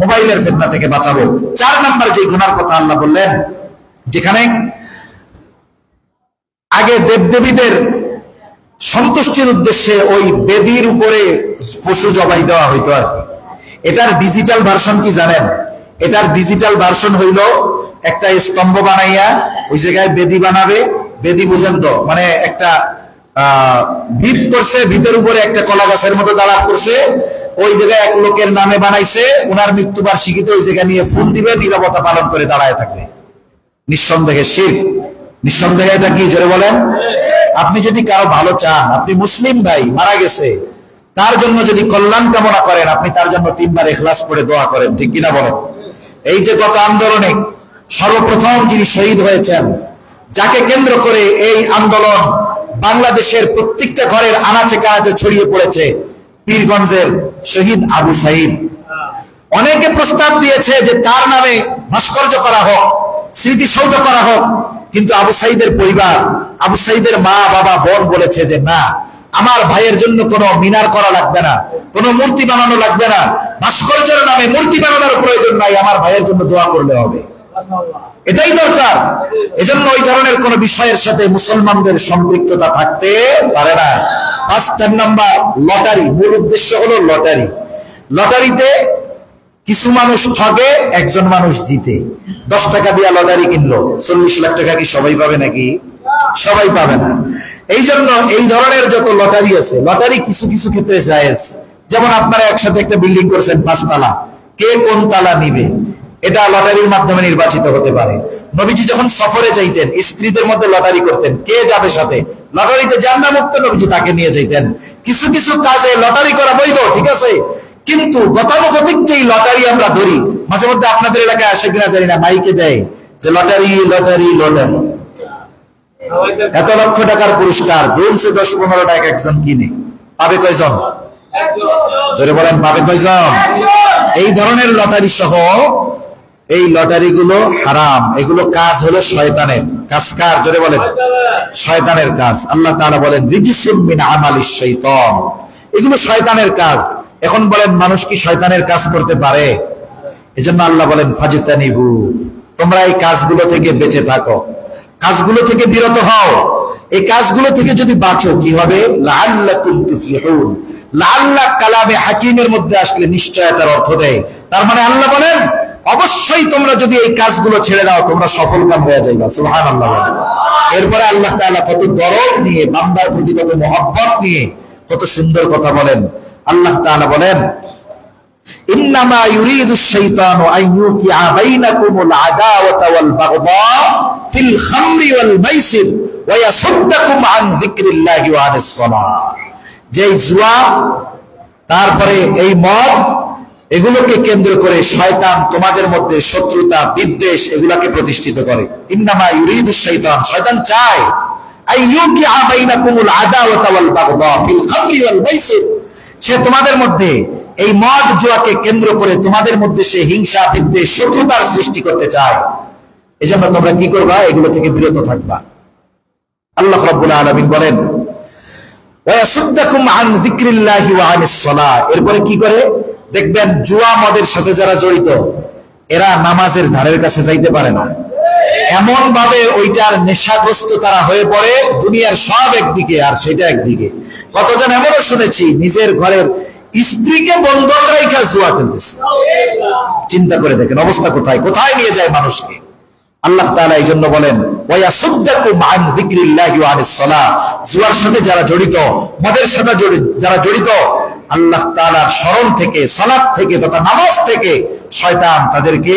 মোবাইলের ফিতনা থেকে বাঁচাবো। 4 নাম্বার যে গুনার কথা আল্লাহ বললেন, যেখানে আগে দেবদেবীদের সন্তুষ্টির উদ্দেশ্যে ওই বেদির উপরে পশু জবাই দেওয়া হইতো আর কি। এটার ডিজিটাল ভার্সন কি জানেন? এটার ডিজিটাল ভার্সন হইল একটা স্তম্ভ বানাইয়া ওই জায়গায় বেদি বানাবে। বেদি বুঝেন তো, মানে একটা ভিত করছে, ভিতের উপরে একটা কলা গাছের মতো দাঁড়া করছে, ওই জায়গায় এক লোকের নামে বানাইছে, ওনার মৃত্যুবার্ষিকীতে ওই জায়গা নিয়ে ফুল দিবে, নীরবতা পালন করে দাঁড়ায় থাকবে। নিঃসন্দেহে শিরক, নিঃসন্দেহে এটা কি, জোরে বলেন? আপনি যদি কারো ভালো চান, আপনি মুসলিম ভাই মারা গেছে, তার জন্য যদি কল্যাণ কামনা করেন, আপনি তার জন্য 3 বার ইখলাস পড়ে দোয়া করেন, ঠিক কিনা বলেন? এই যে গত আন্দোলনে সর্বপ্রথম যিনি শহীদ হয়েছেন, যাকে কেন্দ্র করে এই আন্দোলন বাংলাদেশের প্রত্যেকটা ঘরের আনাচে কানাচে ছড়িয়ে পড়েছে, পীরগঞ্জের শহীদ আবু সাইদ। অনেকে প্রস্তাব দিয়েছে যে তার নামে ভাস্কর্য করা হোক, স্মৃতিসৌধ করা হোক, কিন্তু আবু সাইদের পরিবার, আবু সাইদের মা বাবা বোন বলেছে যে না, আমার ভাইয়ের জন্য কোনো মিনার করা লাগবে না, কোনো মূর্তি বানানো লাগবে না, ভাস্কর্যের নামে মূর্তি বানানোর প্রয়োজন নাই, আমার ভাইয়ের জন্য দোয়া করলে হবে, এটাই দরকার। এজন্য ওই ধরনের কোন বিষয়ের সাথে মুসলমানদের সম্পৃক্ততা থাকতে পারে না। 4 নাম্বার লটারি, মূল উদ্দেশ্য হলো লটারি। লটারিতে কিছু মানুষ ঠগে, একজন মানুষ জিতে। 10 টাকা দিয়ে লটারি কিনলো, 40 লাখ টাকা কি সবাই পাবে নাকি? সবাই পাবে না। এই জন্য এই ধরনের যত লটারি আছে, লটারি কিছু কিছু ক্ষেত্রে জায়েজ। যেমন আপনারা একসাথে একটা বিল্ডিং করছেন 5 তালা, কে কোন তালা নিবে এটা লটারির মাধ্যমে নির্বাচিত হতে পারে। নবীজি যখন সফরে যাইতেন স্ত্রীদের মধ্যে লটারি করতেন, কে যাবে সাথে, লটারিতে যার নাম উঠতো নবীজি তাকে নিয়ে যাইতেন। কিছু কিছু কাজে লটারি করা বৈধ, ঠিক আছে, কিন্তু গতানুগতিক যেই লটারি আমরা ধরি, মাঝে মধ্যে আপনাদের এলাকায় আসে কিনা জানি না, মাইকে দেয় যে লটারি লটারি লটারি, এত লক্ষ টাকার পুরস্কার, দুমছে 10-15 টাকা একজন কিনে, পাবে কয়জন? জোরে বলেন, পাবে কয়জন? এই ধরনের লটারি সহ এই লটারি গুলো হারাম, এগুলো কাজ হলো শয়তানের কাজ। কার? জোরে বলেন, শয়তানের কাজ। আল্লাহ তাআলা বলেন রিজসুম মিন আমালিশ শাইতান, এগুলো শয়তানের কাজ। এখন বলেন মানুষ কি শয়তানের কাজ করতে পারে? এজন্য আল্লাহ বলেন ফাজতানিবু, তোমরা এই কাজগুলো থেকে বেঁচে থাকো, কাজগুলো থেকে বিরত হও। এই কাজগুলো থেকে যদি বাঁচো কি হবে? লাআল্লাকুম তুফলিহুন। লাআল্লাহ কালামে হাকিমের মধ্যে আসলে নিশ্চয়তার অর্থ দেয়। তার মানে আল্লাহ বলেন অবশ্যই তোমরা যদি এই কাজগুলো ছেড়ে দাও তোমরা সফলকাম হয়ে যাইবা। সুবহানাল্লাহ। এরপরে আল্লাহ তাআলা কত দরদ নিয়ে, বান্দার প্রতি কত মহব্বত নিয়ে কত সুন্দর কথা বলেন। আল্লাহ তাআলা বলেন ইন্নামা ইউরিদুশ শাইতানু আন ইউকিআ বাইনাকুমুল আদাওয়াতা ওয়াল বাগদা ফিল খামরি ওয়াল মাইসির ওয়া ইয়াসুদ্দাকুম আন যিকরিল্লাহি ওয়া আনিস সালাহ। যে জুয়া, তারপরে এই মদ, এগুলোকে কেন্দ্র করে শয়তান তোমাদের মধ্যে শত্রুতা, বিদ্বেষ এগুলাকে প্রতিষ্ঠিত করে। ইন্নামা ইউরিদুশ শাইতান, শয়তান চায় আন ইউকিআ বাইনাকুমুল আদাওয়াতা ওয়াল বাগদা ফিল খামরি ওয়াল মাইসির, সে তোমাদের মধ্যে এই মদ জুয়াকে কেন্দ্র করে তোমাদের মধ্যে সে হিংসা, বিদ্বেষ, শত্রুতার সৃষ্টি করতে চায়। এজন্য তোমরা কি করবা? এগুলো থেকে বিরত থাকবা। আল্লাহ রাব্বুল আলামিন বলেন ওয়া ইয়াসুদ্দাকুম আন যিকরিল্লাহি ওয়া আনিস সালাহ। এরপরে কি করে? দেখবেন জুয়া মদের সাথে যারা জড়িত এরা নামাজের ধারের কাছে যাইতে পারে না, এমন ভাবে ওইটার নেশাগ্রস্ত তারা হয়ে পড়ে, দুনিয়ার সব একদিকে আর সেটা একদিকে। কতজন এমনও শুনেছি নিজের ঘরের স্ত্রীকে বন্ধক রাইখা জুয়া খেলতেছে। চিন্তা করে দেখেন অবস্থা কোথায় কোথায় নিয়ে যায় মানুষকে। আল্লাহ তাআলা এই জন্য বলেন ওয়া ইয়াসুদ্দাকুম আন যিকরিল্লাহি ওয়া আনিস সালাহ। জুয়ার সাথে যারা জড়িত, মদের সাথে যারা জড়িত, আল্লাহ তাআলার স্মরণ থেকে, সালাত থেকে তথা নামাজ থেকে শয়তান তাদেরকে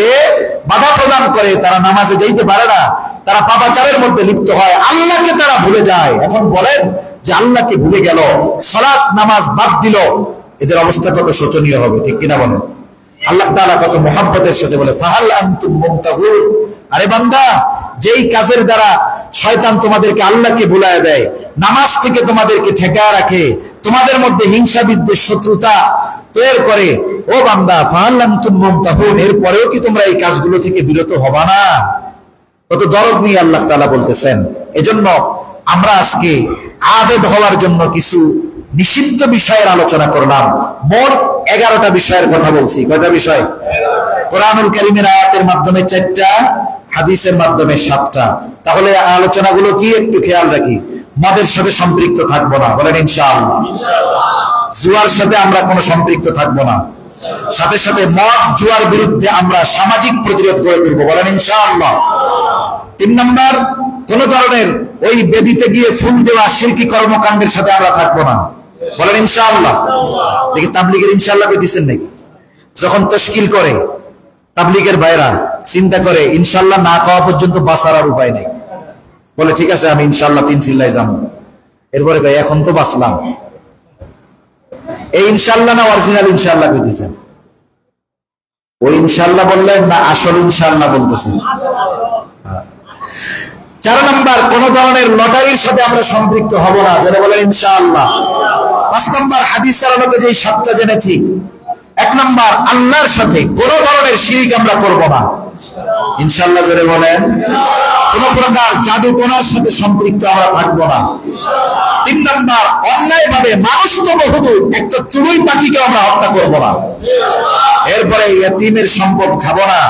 বাধা প্রদান করে। তারা নামাজে যাইতে পারে না, তারা পাপাচারের মধ্যে লিপ্ত হয়, আল্লাহকে তারা ভুলে যায়। এখন বলেন যে আল্লাহকে ভুলে গেল, সালাত নামাজ বাদ দিল, এদের অবস্থা কত শোচনীয় হবে, ঠিক কিনা বলেন? আল্লাহ তাআলা কত মুহাব্বতের সাথে বলে ফাহাল আনতুম মুনতাহুন। আরে বান্দা, যেই কাজের দ্বারা শয়তান তোমাদেরকে আল্লাহকে ভুলায় দেয়, নামাজ থেকে তোমাদেরকে ঠেকায় রাখে, তোমাদের মধ্যে হিংসা, বিদ্বেষ, শত্রুতা তৈরি করে, ও বান্দা ফাহাল আনতুম মুনতাহুন, এরপরেও কি তোমরা এই কাজগুলো থেকে বিরত হবা না? কত দরদ নিয়ে আল্লাহ তাআলা বলতেছেন। এজন্য আমরা আজকে আবেদ হওয়ার জন্য কিছু নিষিদ্ধ বিষয়ের আলোচনা করলাম। মোট 11টা বিষয়ের কথা বলছি। কয়টা বিষয়? কোরআনুল কারীমের আয়াতের মাধ্যমে 4টা, হাদিসের মাধ্যমে 7টা। তাহলে আলোচনাগুলো কি একটু খেয়াল রাখি। মদের সাথে সম্পৃক্ত থাকবো না, বলেন ইনশাআল্লাহ। জুয়ার সাথে আমরা কোনো সম্পৃক্ত থাকবো না। সাথে সাথে মদ জুয়ার বিরুদ্ধে আমরা সামাজিক প্রতিরোধ গড়ে তুলবো, বলেন ইনশাআল্লাহ। 3 নাম্বার, কোন ধরনের ওই বেদিতে গিয়ে ফুল দেওয়া শিরকি কর্মকাণ্ডের সাথে আমরা থাকবো না, বলেন ইনশাআল্লাহ। দেখি তাবলীগের ইনশাআল্লাহ কে দিচ্ছেন নাকি? যখন তশকিল করে তাবলীগের ভাইরা চিন্তা করে ইনশাআল্লাহ না খাওয়া পর্যন্ত বাঁচার আর উপায় নেই, বলে ঠিক আছে আমি ইনশাআল্লাহ 3 চিল্লায় যাবো। এরপরে কয় এখন তো বাঁচলাম। এই ইনশাআল্লাহ না অরিজিনাল ইনশাআল্লাহ কে দিচ্ছেন? ওই ইনশাআল্লাহ বললেন না আসল ইনশাআল্লাহ বলতেছেন? 4 নাম্বার, কোন ধরনের লটারির সাথে আমরা সম্পৃক্ত হব না, যারা বলেন ইনশাআল্লাহ। 5 নাম্বার, হাদিসের আলোকে যে 7টা জেনেছি। 1 নাম্বার, আল্লাহর সাথে কোন ধরনের শিরক আমরা করব না। ইনশাআল্লাহ জোরে বলেন। কোন প্রকার জাদুটোনার সাথে সম্পৃক্ত আমরা থাকবো না। 3 নাম্বার, অন্যায় ভাবে মানুষ তো বহুদূর, একটা চড়ুই পাখিকে আমরা হত্যা করবো না। এরপরে ইয়তীমের সম্পদ খাবো না,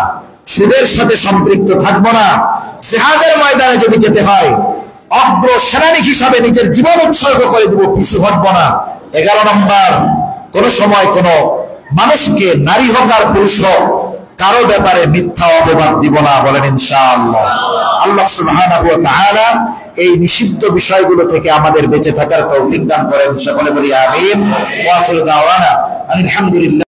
সুদের সাথে সম্পৃক্ত থাকবো না। জিহাদের ময়দানে যদি যেতে হয় অগ্র সেনানী হিসাবে নিজের জীবন উৎসর্গ করে দেব, পিছু হটবো না। 11 নম্বর, কোন সময় কোন মানুষকে, নারী হোক আর পুরুষ হোক, কারো ব্যাপারে মিথ্যা অপবাদ দিব না, বলেন ইনশাআল্লাহ। আল্লাহ সুবহানাহু ওয়া তাআলা এই নিষিদ্ধ বিষয়গুলো থেকে আমাদের বেঁচে থাকার তৌফিক দান করেন। সকলে বলি আমিন। ওয়া আখিরু দাওয়ানা আলহামদুলিল্লাহ।